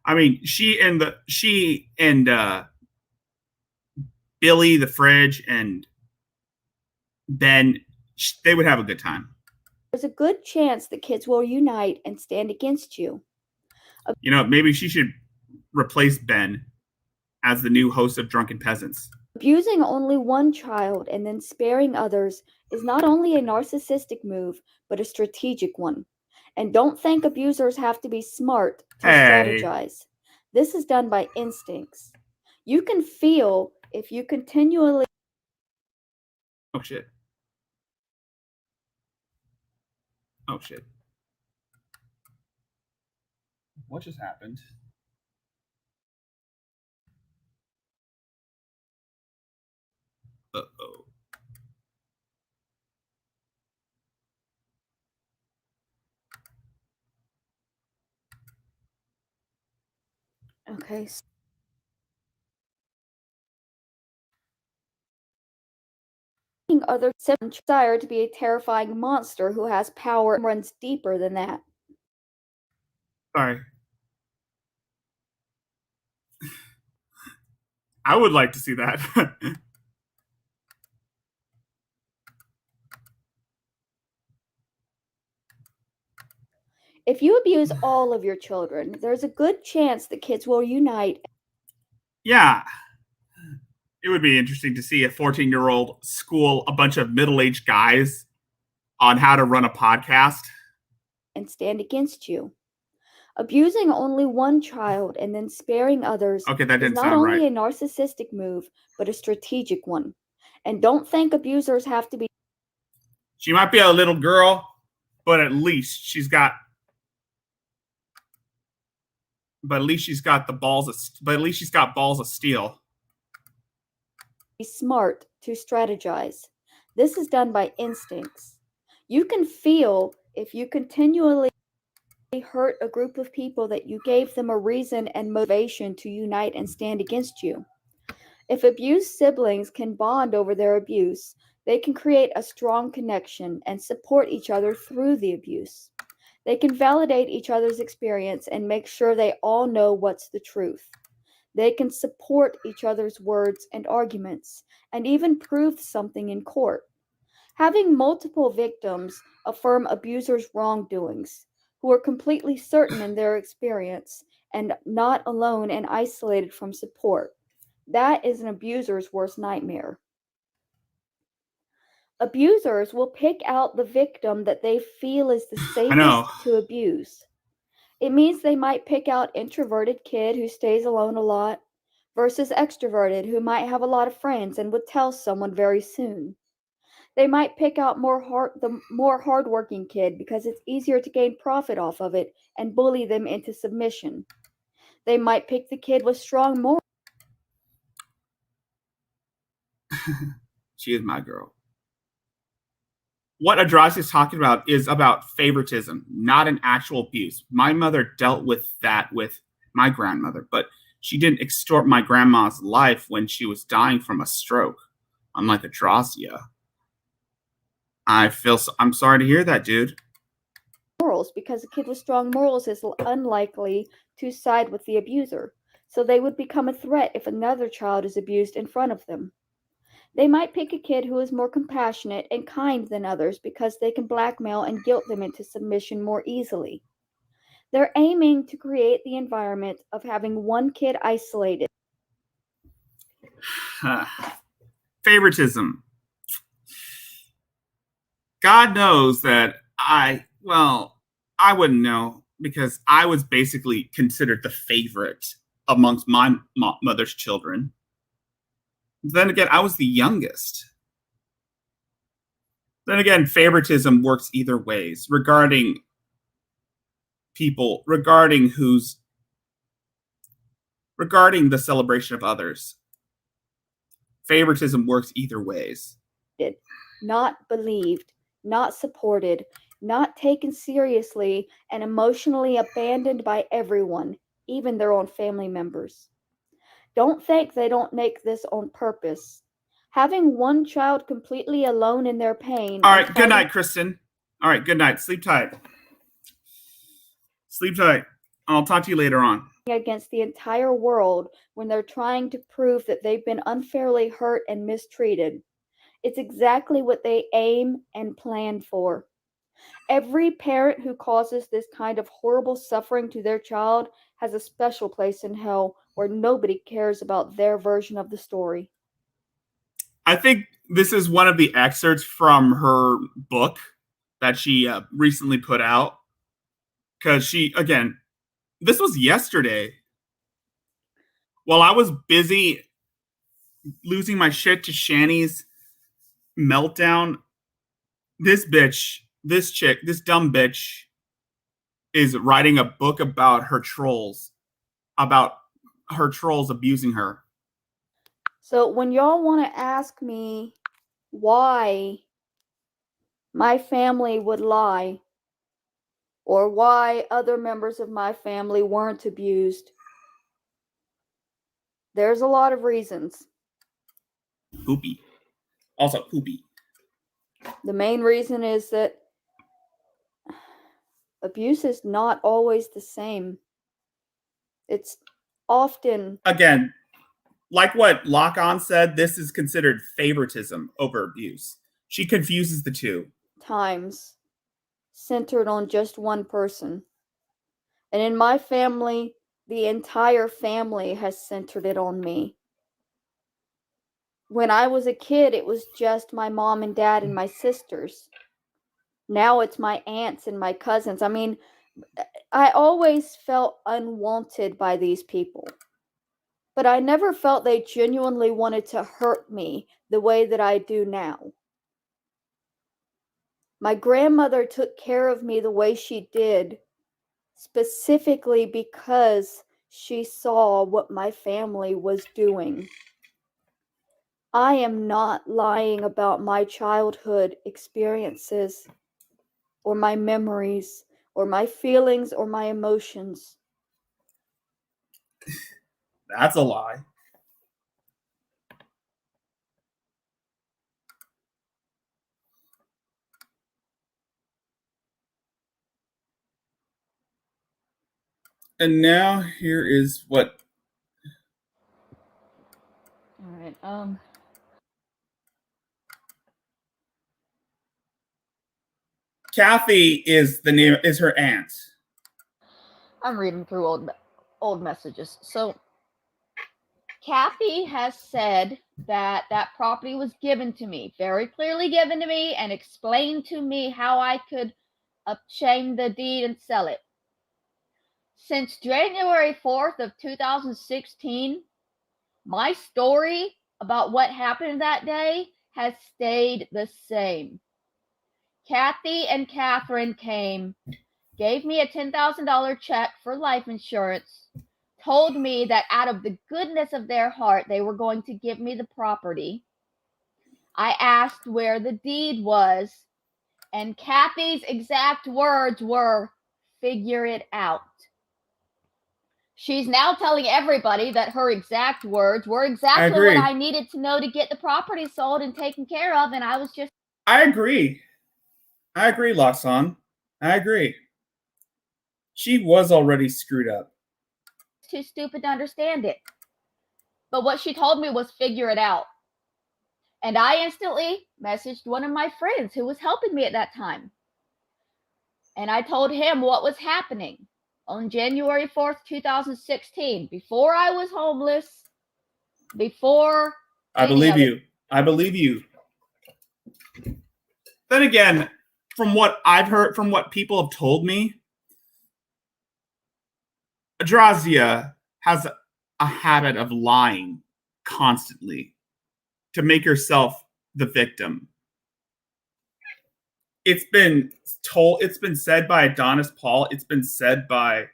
I mean, she and Billy the Fridge and Ben, they would have a good time. There's a good chance the kids will unite and stand against you. You know, maybe she should replace Ben as the new host of Drunken Peasants. Abusing only one child and then sparing others is not only a narcissistic move, but a strategic one. And don't think abusers have to be smart to strategize. This is done by instincts. You can feel if you continually... Oh, shit. Oh, shit. What just happened? Okay. Other siblings desire to be a terrifying monster who has power and runs deeper than that. Sorry. I would like to see that. If you abuse all of your children, there's a good chance the kids will unite. Yeah. It would be interesting to see a 14-year-old school a bunch of middle-aged guys on how to run a podcast. And stand against you. Abusing only one child and then sparing others Okay, that is didn't not sound only right. a narcissistic move, but a strategic one. And don't think abusers have to be. She might be a little girl, but at least she's got the balls of balls of steel. Be smart to strategize. This is done by instincts. You can feel if you continually hurt a group of people that you gave them a reason and motivation to unite and stand against you. If abused siblings can bond over their abuse, they can create a strong connection and support each other through the abuse. They can validate each other's experience and make sure they all know what's the truth. They can support each other's words and arguments, and even prove something in court. Having multiple victims affirm abusers' wrongdoings, who are completely certain in their experience and not alone and isolated from support. That is an abuser's worst nightmare. Abusers will pick out the victim that they feel is the I know. safest to abuse. It means they might pick out introverted kid who stays alone a lot versus extroverted who might have a lot of friends and would tell someone very soon. They might pick out the more hardworking kid because it's easier to gain profit off of it and bully them into submission. They might pick the kid with strong morals. She is my girl. What Adrasdea is talking about is about favoritism, not an actual abuse. My mother dealt with that with my grandmother, but she didn't extort my grandma's life when she was dying from a stroke, unlike Adrasdea. I'm sorry to hear that, dude. Because a kid with strong morals is unlikely to side with the abuser, so they would become a threat if another child is abused in front of them. They might pick a kid who is more compassionate and kind than others because they can blackmail and guilt them into submission more easily. They're aiming to create the environment of having one kid isolated. Favoritism. God knows that I wouldn't know because I was basically considered the favorite amongst my mother's children. Then again, I was the youngest. Then again, favoritism works either ways regarding people, regarding the celebration of others. Favoritism works either ways. Not believed, not supported, not taken seriously, and emotionally abandoned by everyone, even their own family members. Don't think they don't make this on purpose. Having one child completely alone in their pain. All right, good night, Kristen. All right, good night. Sleep tight. Sleep tight. I'll talk to you later on. Against the entire world when they're trying to prove that they've been unfairly hurt and mistreated. It's exactly what they aim and plan for. Every parent who causes this kind of horrible suffering to their child has a special place in hell where nobody cares about their version of the story. I think this is one of the excerpts from her book that she recently put out. Because this was yesterday. While I was busy losing my shit to Shani's meltdown, this dumb bitch is writing a book about her trolls abusing her. So when y'all want to ask me why my family would lie or why other members of my family weren't abused, There's a lot of reasons. Poopy. Also poopy. The main reason is that abuse is not always the same. It's often... Again, like what Lock-On said, this is considered favoritism over abuse. She confuses the two. times centered on just one person. And in my family, the entire family has centered it on me. When I was a kid, it was just my mom and dad and my sisters. Now it's my aunts and my cousins. I mean, I always felt unwanted by these people. But I never felt they genuinely wanted to hurt me the way that I do now. My grandmother took care of me the way she did, specifically because she saw what my family was doing. I am not lying about my childhood experiences, or my memories, or my feelings, or my emotions. That's a lie. And now here is what... All right. Kathy is the name, is her aunt. I'm reading through old messages. So Kathy has said that that property was given to me, very clearly given to me, and explained to me how I could obtain the deed and sell it. Since January 4th of 2016, my story about what happened that day has stayed the same. Kathy and Catherine came, gave me a $10,000 check for life insurance, told me that out of the goodness of their heart, they were going to give me the property. I asked where the deed was, and Kathy's exact words were, "Figure it out." She's now telling everybody that her exact words were exactly what I needed to know to get the property sold and taken care of, and I was just... I agree. I agree, Loxon. I agree. She was already screwed up. too stupid to understand it. But what she told me was figure it out. And I instantly messaged one of my friends who was helping me at that time. And I told him what was happening on January 4th, 2016, before I was homeless, before... I believe you. I believe you. Then again, from what I've heard, from what people have told me, Adrasdea has a habit of lying constantly to make herself the victim. It's been told, it's been said by Adonis Paul, it's been said by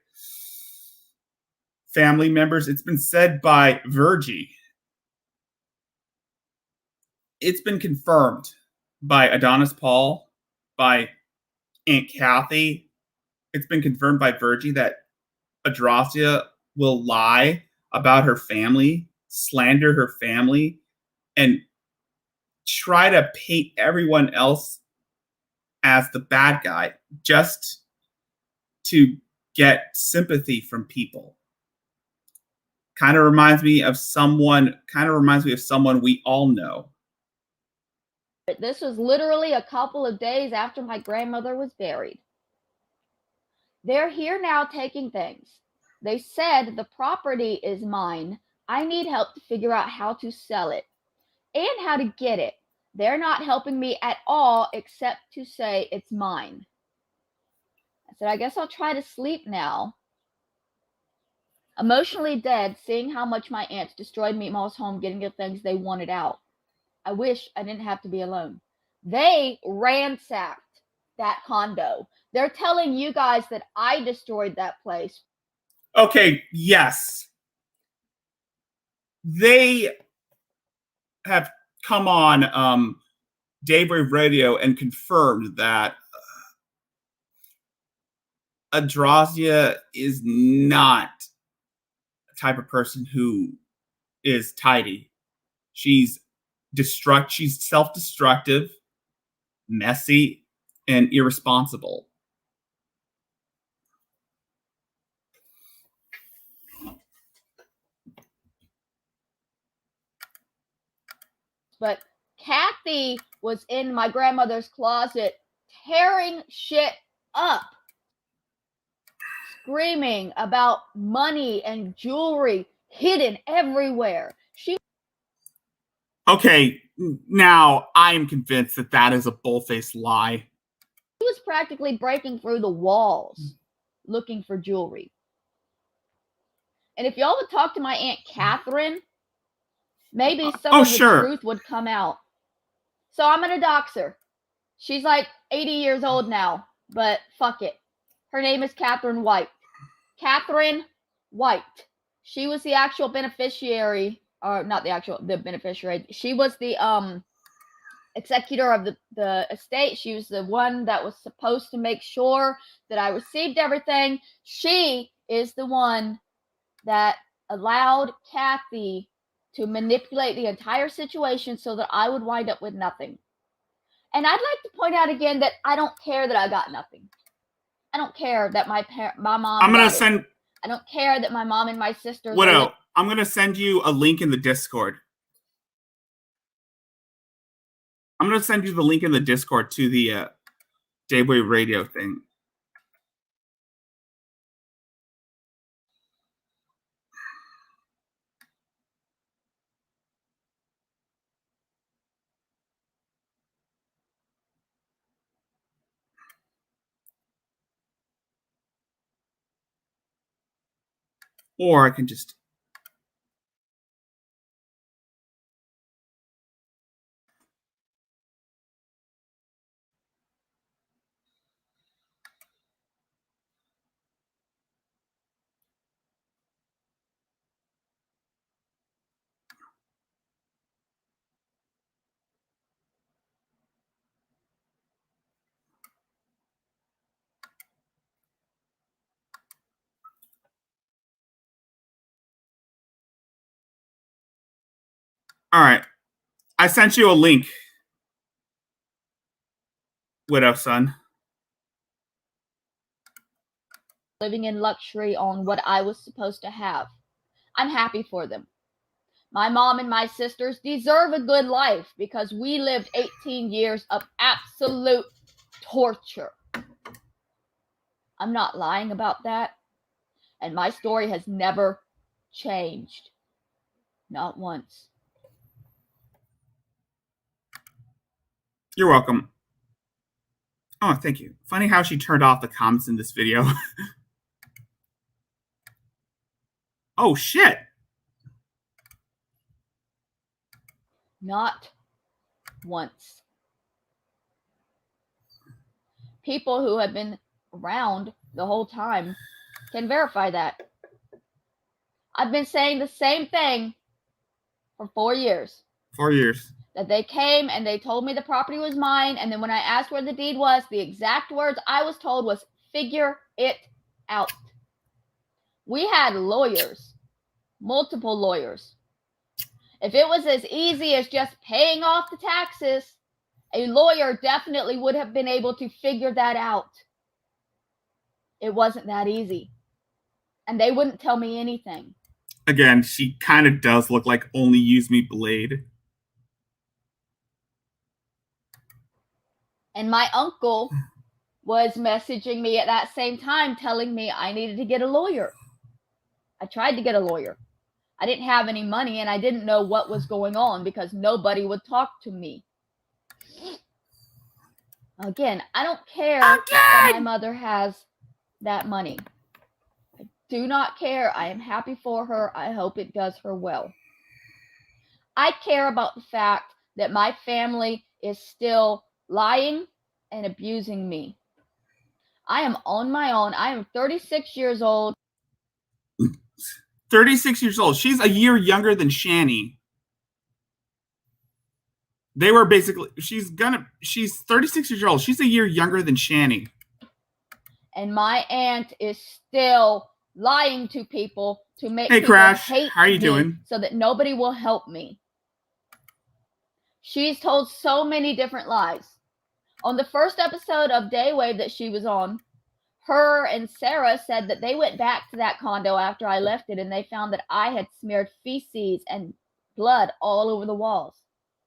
family members, it's been said by Virgie. It's been confirmed by Adonis Paul, by Aunt Kathy. It's been confirmed by Virgie that Adrasdea will lie about her family, slander her family, and try to paint everyone else as the bad guy just to get sympathy from people. Kind of reminds me of someone we all know. This was literally a couple of days after my grandmother was buried. They're here now taking things. They said the property is mine. I need help to figure out how to sell it and how to get it. They're not helping me at all except to say it's mine. I said, I guess I'll try to sleep now. Emotionally dead, seeing how much my aunts destroyed Meatmall's home, getting the things they wanted out. I wish I didn't have to be alone. They ransacked that condo. They're telling you guys that I destroyed that place. Okay, yes. They have come on Daybreak Radio and confirmed that Adrasdea is not the type of person who is tidy. She's self-destructive, messy, and irresponsible. But Kathy was in my grandmother's closet tearing shit up, screaming about money and jewelry hidden everywhere. Okay, now I am convinced that that is a bull-faced lie. She was practically breaking through the walls looking for jewelry. And if y'all would talk to my Aunt Catherine, maybe some of the truth would come out. So I'm gonna dox her. She's like 80 years old now, but fuck it. Her name is Catherine White. Catherine White. She was the actual beneficiary, or not the beneficiary. She was the executor of the estate. She was the one that was supposed to make sure that I received everything. She is the one that allowed Kathy to manipulate the entire situation so that I would wind up with nothing. And I'd like to point out again that I don't care that I got nothing. I don't care that my mom. I don't care that my mom and my sisters. Widow, I'm gonna send you a link in the Discord. I'm gonna send you the link in the Discord to the Daybreak Radio thing. Or I can just... All right. I sent you a link, Widow son. Living in luxury on what I was supposed to have. I'm happy for them. My mom and my sisters deserve a good life because we lived 18 years of absolute torture. I'm not lying about that. And my story has never changed. Not once. You're welcome. Oh, thank you. Funny how she turned off the comments in this video. Oh, shit. Not once. People who have been around the whole time can verify that. I've been saying the same thing for 4 years. 4 years. That they came and they told me the property was mine, and then when I asked where the deed was, the exact words I was told was, figure it out. We had lawyers, multiple lawyers. If it was as easy as just paying off the taxes, a lawyer definitely would have been able to figure that out. It wasn't that easy. And they wouldn't tell me anything. Again, she kind of does look like Only Use Me Blade. And my uncle was messaging me at that same time telling me I needed to get a lawyer. I tried to get a lawyer. I didn't have any money and I didn't know what was going on because nobody would talk to me. Again, I don't care that my mother has that money. I do not care. I am happy for her. I hope it does her well. I care about the fact that my family is still lying and abusing me. I am on my own. I am 36 years old. 36 years old. She's a year younger than Shani. They were basically, she's 36 years old. She's a year younger than Shani. And my aunt is still lying to people to make Hey, people Crash. hate How are you me doing? so that nobody will help me. She's told so many different lies. On the first episode of Daywave that she was on, her and Sarah said that they went back to that condo after I left it and they found that I had smeared feces and blood all over the walls.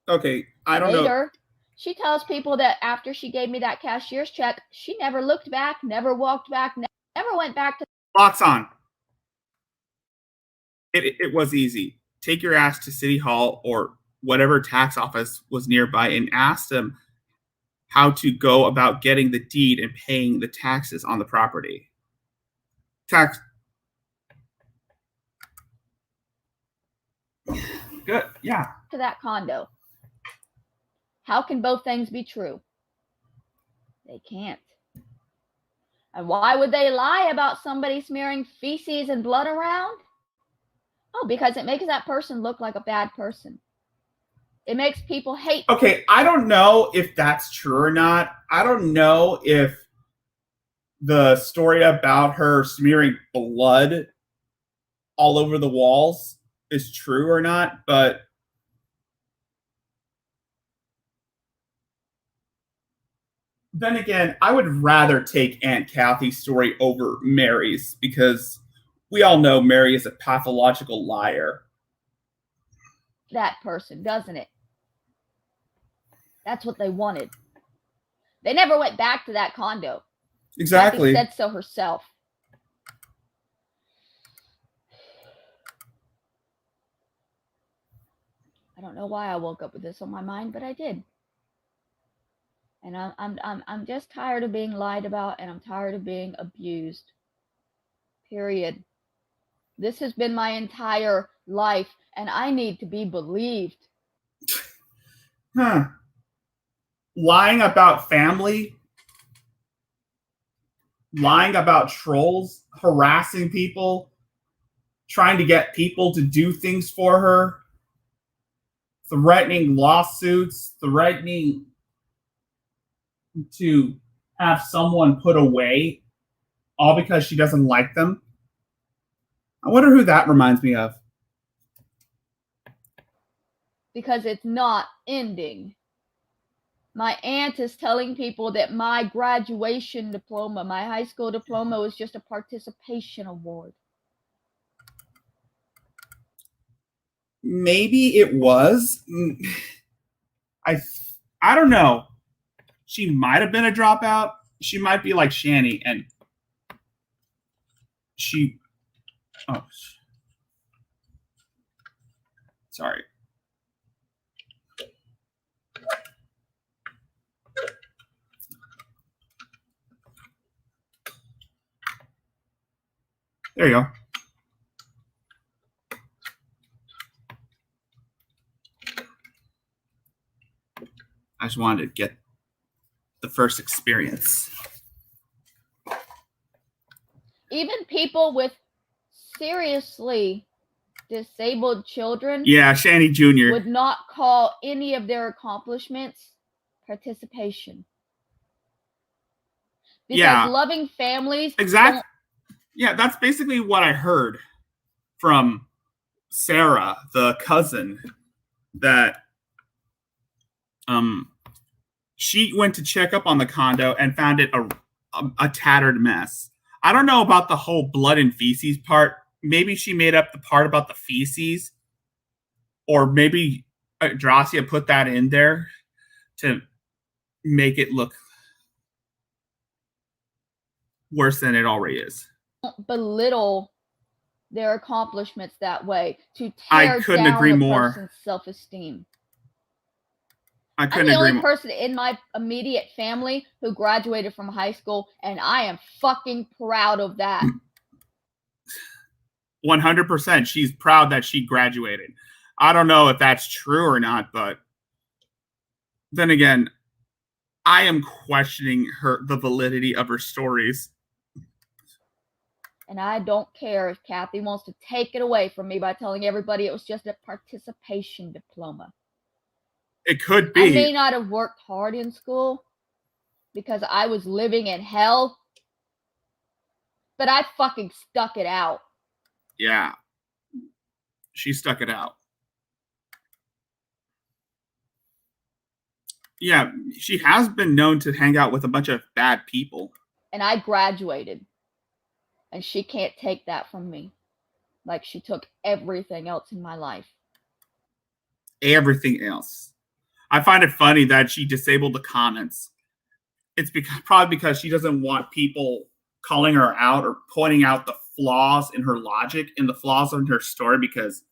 Okay, I don't know. Later, she tells people that after she gave me that cashier's check, she never looked back, never walked back, never went back to. Locks on. It was easy. Take your ass to City Hall or whatever tax office was nearby and ask them how to go about getting the deed and paying the taxes on the property. Good, yeah. To that condo. How can both things be true? They can't. And why would they lie about somebody smearing feces and blood around? Oh, because it makes that person look like a bad person. It makes people hate. Okay, I don't know if that's true or not. I don't know if the story about her smearing blood all over the walls is true or not, but then again, I would rather take Aunt Kathy's story over Mary's because we all know Mary is a pathological liar. That person, doesn't it? That's what they wanted. They never went back to that condo. Exactly. Kathy said so herself. I don't know why I woke up with this on my mind, but I did. And I'm just tired of being lied about, and I'm tired of being abused. Period. This has been my entire life, and I need to be believed. Lying about family, lying about trolls, harassing people, trying to get people to do things for her, threatening lawsuits, threatening to have someone put away, all because she doesn't like them. I wonder who that reminds me of. Because it's not ending. My aunt is telling people that my graduation diploma, my high school diploma, was just a participation award. Maybe it was. I don't know. She might have been a dropout. She might be like Shani, and she. Oh, sorry. There you go. I just wanted to get the first experience. Even people with seriously disabled children, yeah, Shani Jr. would not call any of their accomplishments participation. Because loving families. Exactly. Yeah, that's basically what I heard from Sarah, the cousin, that she went to check up on the condo and found it a tattered mess. I don't know about the whole blood and feces part. Maybe she made up the part about the feces, or maybe Adrasdea put that in there to make it look worse than it already is. Belittle their accomplishments that way to I tear couldn't down agree a more. person's self-esteem. I I'm couldn't the agree only more. person in my immediate family who graduated from high school, and I am fucking proud of that. 100%. She's proud that she graduated. I don't know if that's true or not, but then again, I am questioning the validity of her stories. And I don't care if Kathy wants to take it away from me by telling everybody it was just a participation diploma. It could be. I may not have worked hard in school because I was living in hell, But I fucking stuck it out. Yeah. She stuck it out. Yeah, she has been known to hang out with a bunch of bad people. And I graduated. And she can't take that from me. Like she took everything else in my life. Everything else. I find it funny that she disabled the comments. It's probably because she doesn't want people calling her out or pointing out the flaws in her logic and the flaws in her story because,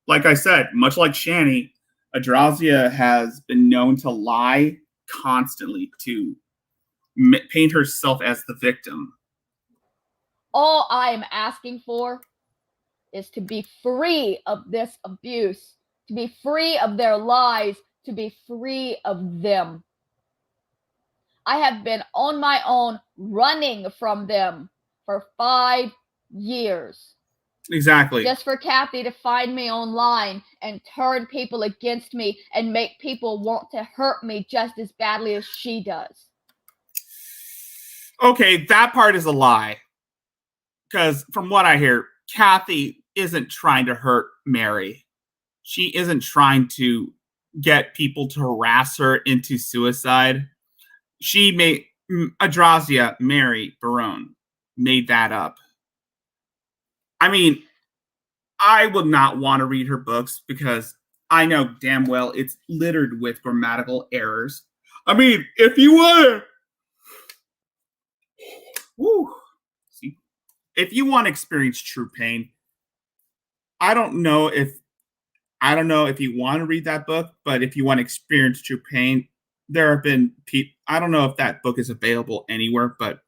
like I said, much like Shani, Adrasdea has been known to lie constantly to paint herself as the victim. All I am asking for is to be free of this abuse, to be free of their lies, to be free of them. I have been on my own running from them for 5 years. Exactly. Just for Kathy to find me online and turn people against me and make people want to hurt me just as badly as she does. Okay, that part is a lie. Because from what I hear, Kathy isn't trying to hurt Mary. She isn't trying to get people to harass her into suicide. She made Adrasdea, Mary Barone, made that up. I mean, I would not want to read her books because I know damn well it's littered with grammatical errors. I mean, if you want to, if you want to experience true pain, I don't know if you want to read that book, but if you want to experience true pain, there have been people. I don't know if that book is available anywhere, but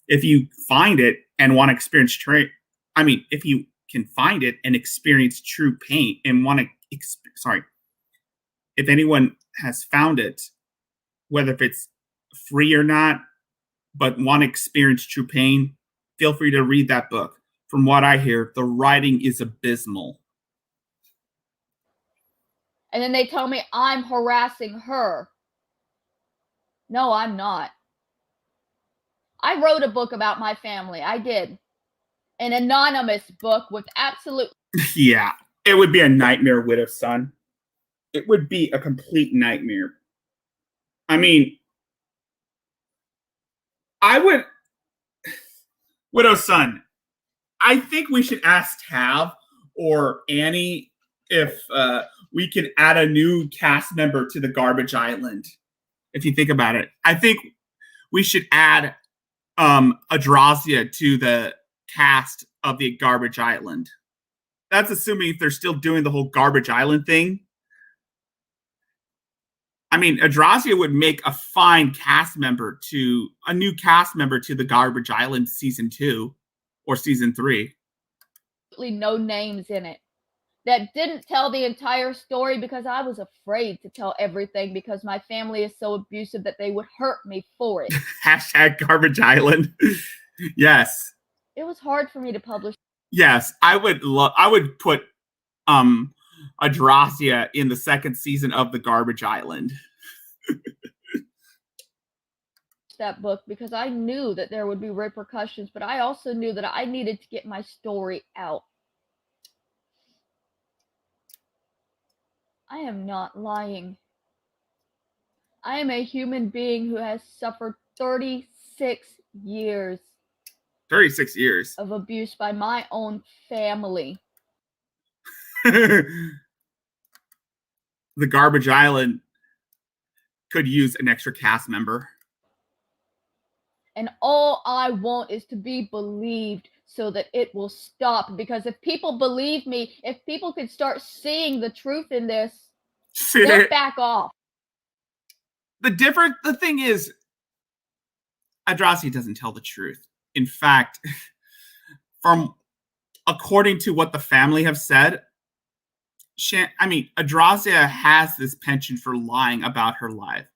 if you find it and want to experience if you can find it and experience true pain and want to, if anyone has found it, whether if it's free or not, but want to experience true pain, feel free to read that book. From what I hear, the writing is abysmal. And then they tell me I'm harassing her. No, I'm not. I wrote a book about my family. I did. An anonymous book with absolute... Yeah, it would be a nightmare, Widow's Son. It would be a complete nightmare. I mean, I would... Widow's Son, I think we should ask Tav or Annie if we can add a new cast member to the Garbage Island. If you think about it, I think we should add Adrasdea to the cast of the Garbage Island. That's assuming if they're still doing the whole Garbage Island thing. I mean, Adrasdea would make a fine a new cast member to the Garbage Island season 2 or season 3. No names in it. That didn't tell the entire story because I was afraid to tell everything because my family is so abusive that they would hurt me for it. Hashtag Garbage Island. Yes. It was hard for me to publish. Yes, I would put Adrasdea in the second season of the Garbage Island. That book because I knew that there would be repercussions, but I also knew that I needed to get my story out. I am not lying. I am a human being who has suffered 36 years. 36 years. Of abuse by my own family. The Garbage Island could use an extra cast member. And all I want is to be believed so that it will stop. Because if people believe me, if people could start seeing the truth in this, they'll back off. The thing is, Adrasdea doesn't tell the truth. In fact, according to what the family have said, Adrasdea has this penchant for lying about her life.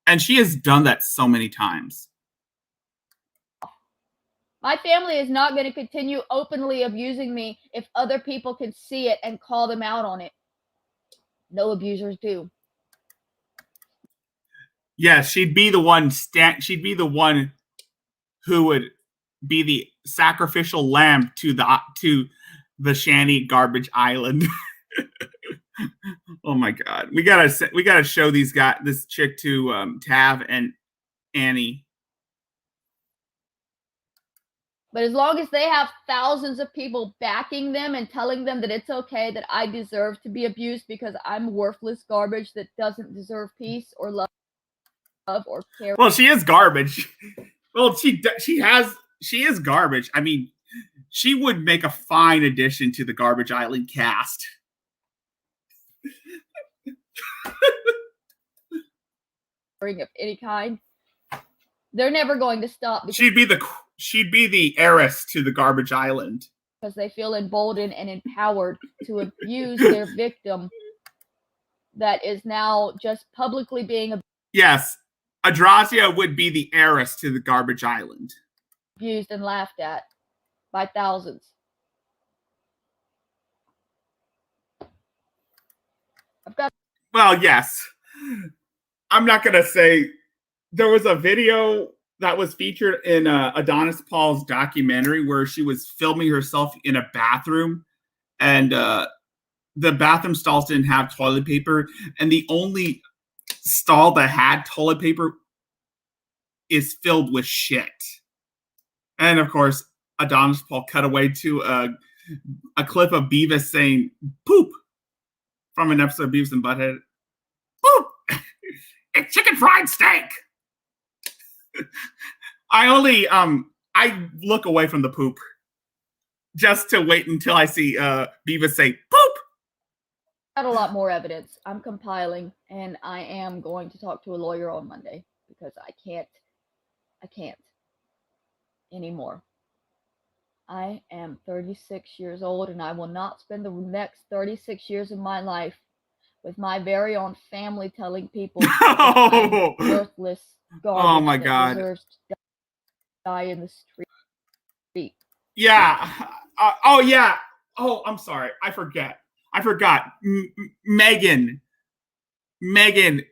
And she has done that so many times. My family is not going to continue openly abusing me if other people can see it and call them out on it. No abusers do. Yes, she'd be the one. She'd be the one who would be the sacrificial lamb to the Shanny Garbage Island. Oh my god, we gotta show this chick to Tav and Annie. But as long as they have thousands of people backing them and telling them that it's okay, that I deserve to be abused because I'm worthless garbage that doesn't deserve peace or love or care. Well, she is garbage. Well, she is garbage. I mean, she would make a fine addition to the Garbage Island cast. Of any kind, they're never going to stop. She'd be the heiress to the Garbage Island because they feel emboldened and empowered to abuse their victim that is now just publicly being abused. Yes, Adrasdea would be the heiress to the Garbage Island. Abused and laughed at by thousands. Well, yes. I'm not going to say there was a video that was featured in Adonis Paul's documentary where she was filming herself in a bathroom, and the bathroom stalls didn't have toilet paper, and the only stall that had toilet paper is filled with shit. And of course, Adonis Paul cut away to a clip of Beavis saying poop from an episode of Beavis and Butthead. Poop! It's chicken fried steak! I look away from the poop just to wait until I see Beavis say poop. Got a lot more evidence. I'm compiling, and I am going to talk to a lawyer on Monday because I can't anymore. I am 36 years old, and I will not spend the next 36 years of my life with my very own family telling people that I'm worthless garbage oh my god, deserves to die in the street. Yeah. Yeah. Oh, I'm sorry. I forgot. Megan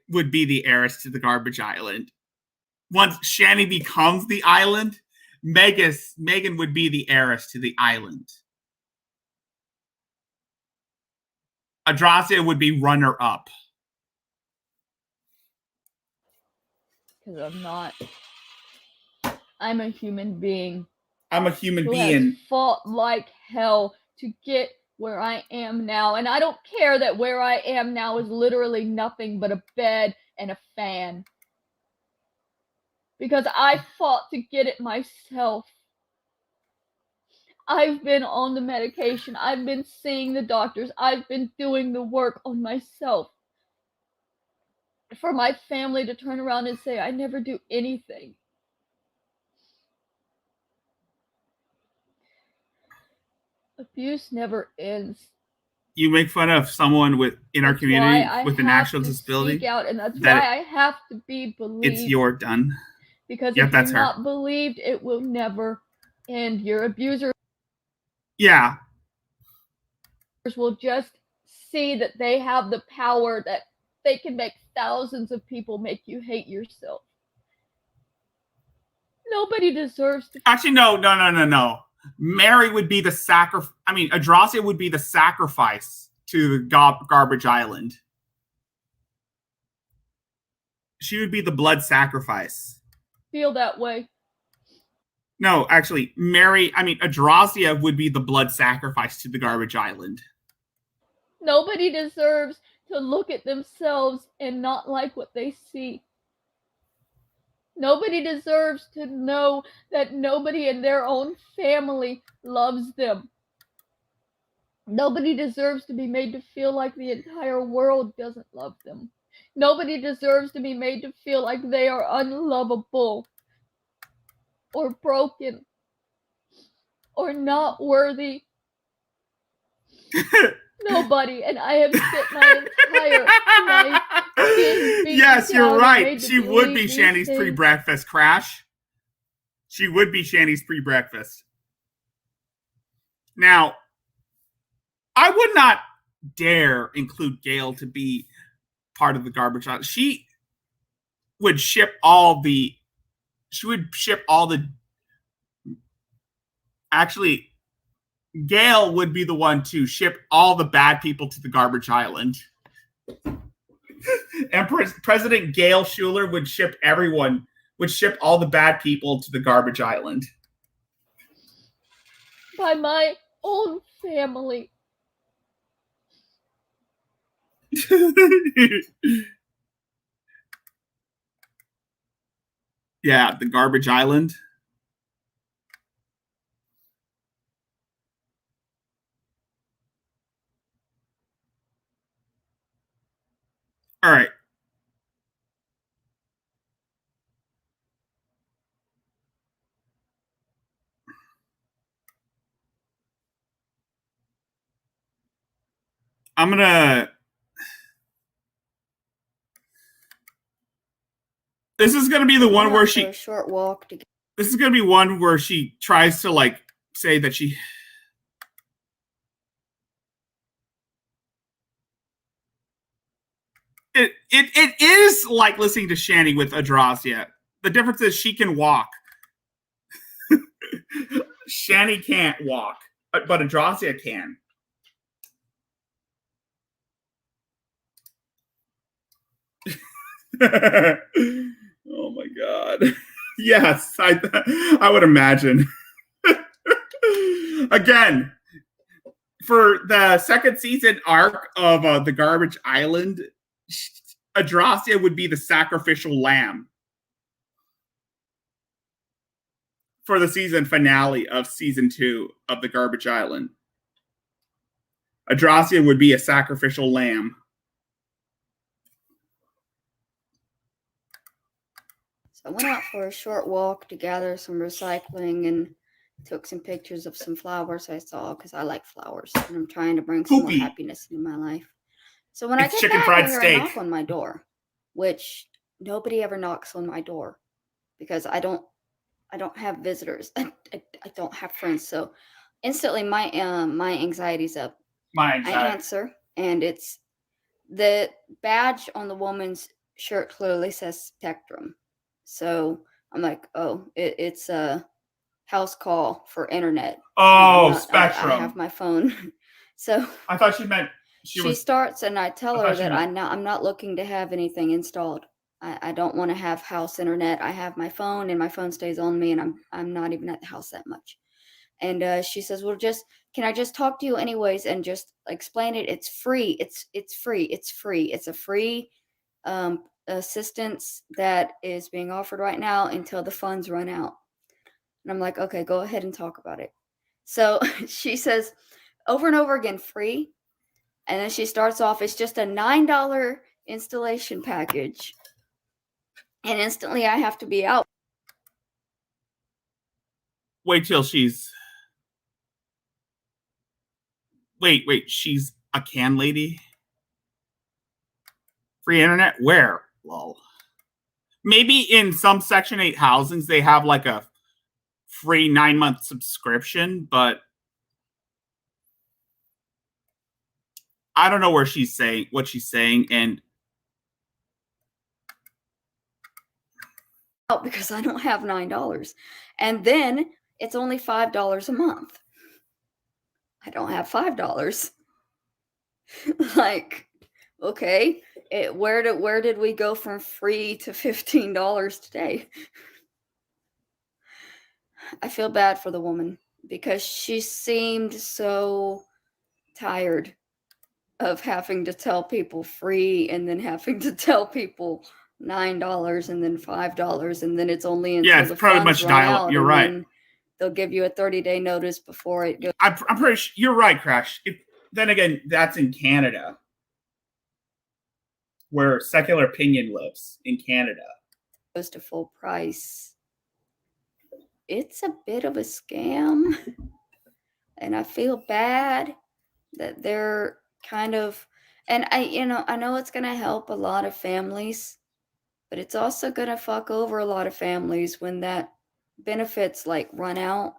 would be the heiress to the Garbage Island. Once Shanny becomes the island, Megan would be the heiress to the island. Adrasdea would be runner-up. Because I'm a human being. I'm a human who being. Has fought like hell to get where I am now. And I don't care that where I am now is literally nothing but a bed and a fan. Because I fought to get it myself. I've been on the medication. I've been seeing the doctors. I've been doing the work on myself. For my family to turn around and say, I never do anything. Abuse never ends. You make fun of someone in our community with an actual disability. Speak out, and that's why I have to be believed. It's your done. Because if you're not believed, it will never end. Your abusers will just see that they have the power that they can make thousands of people make you hate yourself. Nobody deserves to. Actually, no. Mary would be the sacrifice. I mean, Adrasdea would be the sacrifice to the Garbage Island. She would be the blood sacrifice. Feel that way. No, actually, Adrasdea would be the blood sacrifice to the Garbage Island. Nobody deserves to look at themselves and not like what they see. Nobody deserves to know that nobody in their own family loves them. Nobody deserves to be made to feel like the entire world doesn't love them. Nobody deserves to be made to feel like they are unlovable or broken or not worthy. Nobody. And I have spent my entire life being yes, you're right. She would be Shanny's pre-breakfast crash. She would be Shanny's pre-breakfast. Now, I would not dare include Gail to be part of the Garbage Island. would ship all the. She would ship all the. Actually, Gail would be the one to ship all the bad people to the garbage island. And President Gail Schuler would ship all the bad people to the garbage island. By my own family. Yeah, the garbage island. All right. I'm gonna. This is gonna be the one where she. A short walk to. This is gonna be one where she tries to like say that she. It is like listening to Shani with Adrasdea. The difference is she can walk. Shani can't walk, but Adrasdea can. Oh my god. Yes, I would imagine. Again, for the second season arc of the Garbage Island, Adrasdea would be the sacrificial lamb for the season finale of season 2 of the Garbage Island. Adrasdea would be a sacrificial lamb. I went out for a short walk to gather some recycling and took some pictures of some flowers I saw because I like flowers and I'm trying to bring some more happiness into my life. So when I get back, I hear a knock on my door, which nobody ever knocks on my door because I don't have visitors. I don't have friends. So instantly my anxiety's up. I answer and it's the badge on the woman's shirt clearly says Spectrum. So I'm like, oh, it's a house call for internet. Oh, Spectrum. I have my phone. So I thought she meant she starts and I tell her that I'm not looking to have anything installed. I don't want to have house internet. I have my phone and my phone stays on me and I'm not even at the house that much. And she says, well, can I just talk to you anyways and just explain it? It's free. It's free. It's free. It's a free assistance that is being offered right now until the funds run out. And I'm like, okay, go ahead and talk about it. So she says over and over again, free. And then she starts off, it's just a $9 installation package. And instantly I have to be out. Wait till she's. Wait, she's a can lady? Free internet? Where? Lol. Maybe in some Section 8 housings they have like a free 9-month subscription, but I don't know what she's saying, and because I don't have $9. And then it's only $5 a month. I don't have $5. Like, okay, where did we go from free to $15 today? I feel bad for the woman because she seemed so tired of having to tell people free and then having to tell people $9 and then $5 and then it's only until it's probably much dial-up. You're right. They'll give you a 30-day notice before it goes. I'm pretty sure you're right, Crash. Then again, that's in Canada, where secular opinion lives in Canada. Goes to full price. It's a bit of a scam, and I feel bad that they're kind of. And I know it's gonna help a lot of families, but it's also gonna fuck over a lot of families when that benefits like run out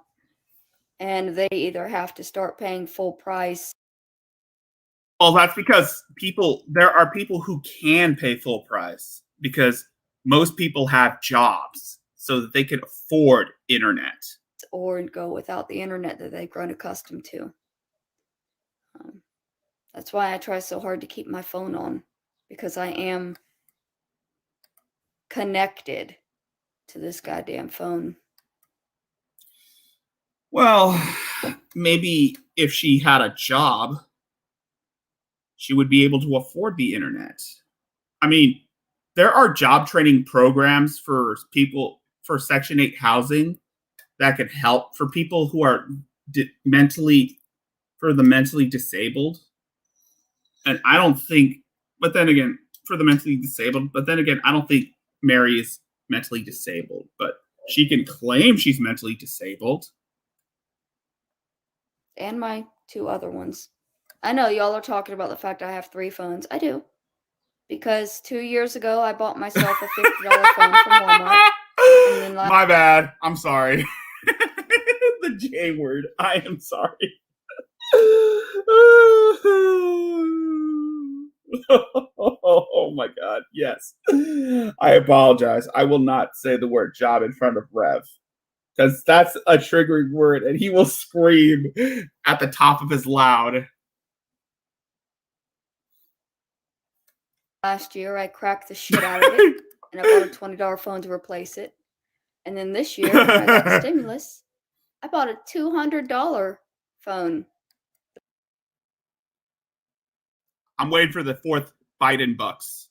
and they either have to start paying full price. Well, that's because there are people who can pay full price because most people have jobs so that they can afford internet. Or go without the internet that they've grown accustomed to. That's why I try so hard to keep my phone on, because I am connected to this goddamn phone. Well, maybe if she had a job, she would be able to afford the internet. I mean, there are job training programs for people for Section 8 housing that could help for people who are mentally disabled. And I don't think, but then again, for the mentally disabled, but then again, I don't think Mary is mentally disabled, but she can claim she's mentally disabled. And my 2 other ones. I know y'all are talking about the fact I have 3 phones. I do. Because 2 years ago, I bought myself a $50 phone from Walmart. And then My bad. I'm sorry. The J word. I am sorry. Oh my God. Yes. I apologize. I will not say the word job in front of Rev, because that's a triggering word and he will scream at the top of his loud. Last year, I cracked the shit out of it, and I bought a $20 phone to replace it. And then this year, when I got the stimulus, I bought a $200 phone. I'm waiting for the 4th Biden bucks.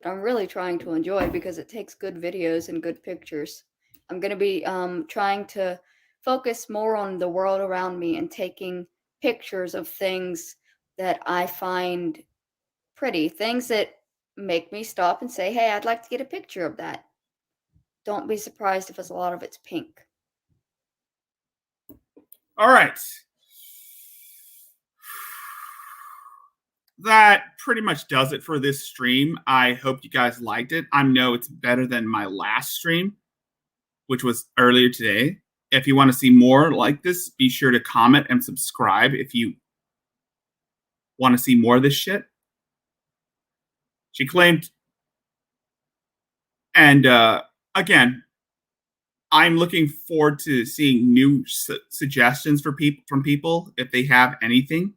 I'm really trying to enjoy because it takes good videos and good pictures. I'm going to be trying to focus more on the world around me and taking pictures of things that I find pretty, things that make me stop and say, hey, I'd like to get a picture of that. Don't be surprised if a lot of it's pink. All right. That pretty much does it for this stream. I hope you guys liked it. I know it's better than my last stream, which was earlier today. If you want to see more like this, be sure to comment and subscribe if you want to see more of this shit. She claimed, and again, I'm looking forward to seeing new suggestions for from people if they have anything.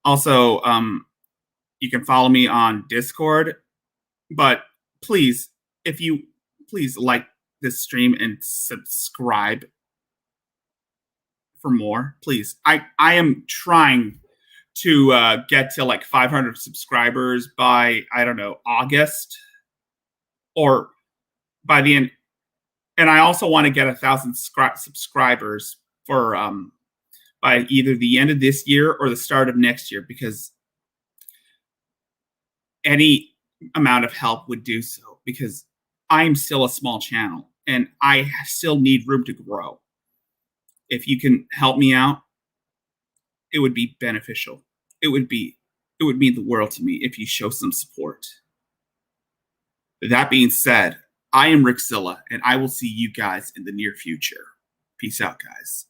Also, you can follow me on Discord, but please, please like this stream and subscribe for more, please. I am trying to get to like 500 subscribers by, I don't know, August or by the end. And I also want to get 1,000 subscribers for by either the end of this year or the start of next year, because any amount of help would do so, because I'm still a small channel and I still need room to grow. If you can help me out, it would be beneficial. It would mean the world to me if you show some support. That being said, I am Rickzilla, and I will see you guys in the near future. Peace out, guys.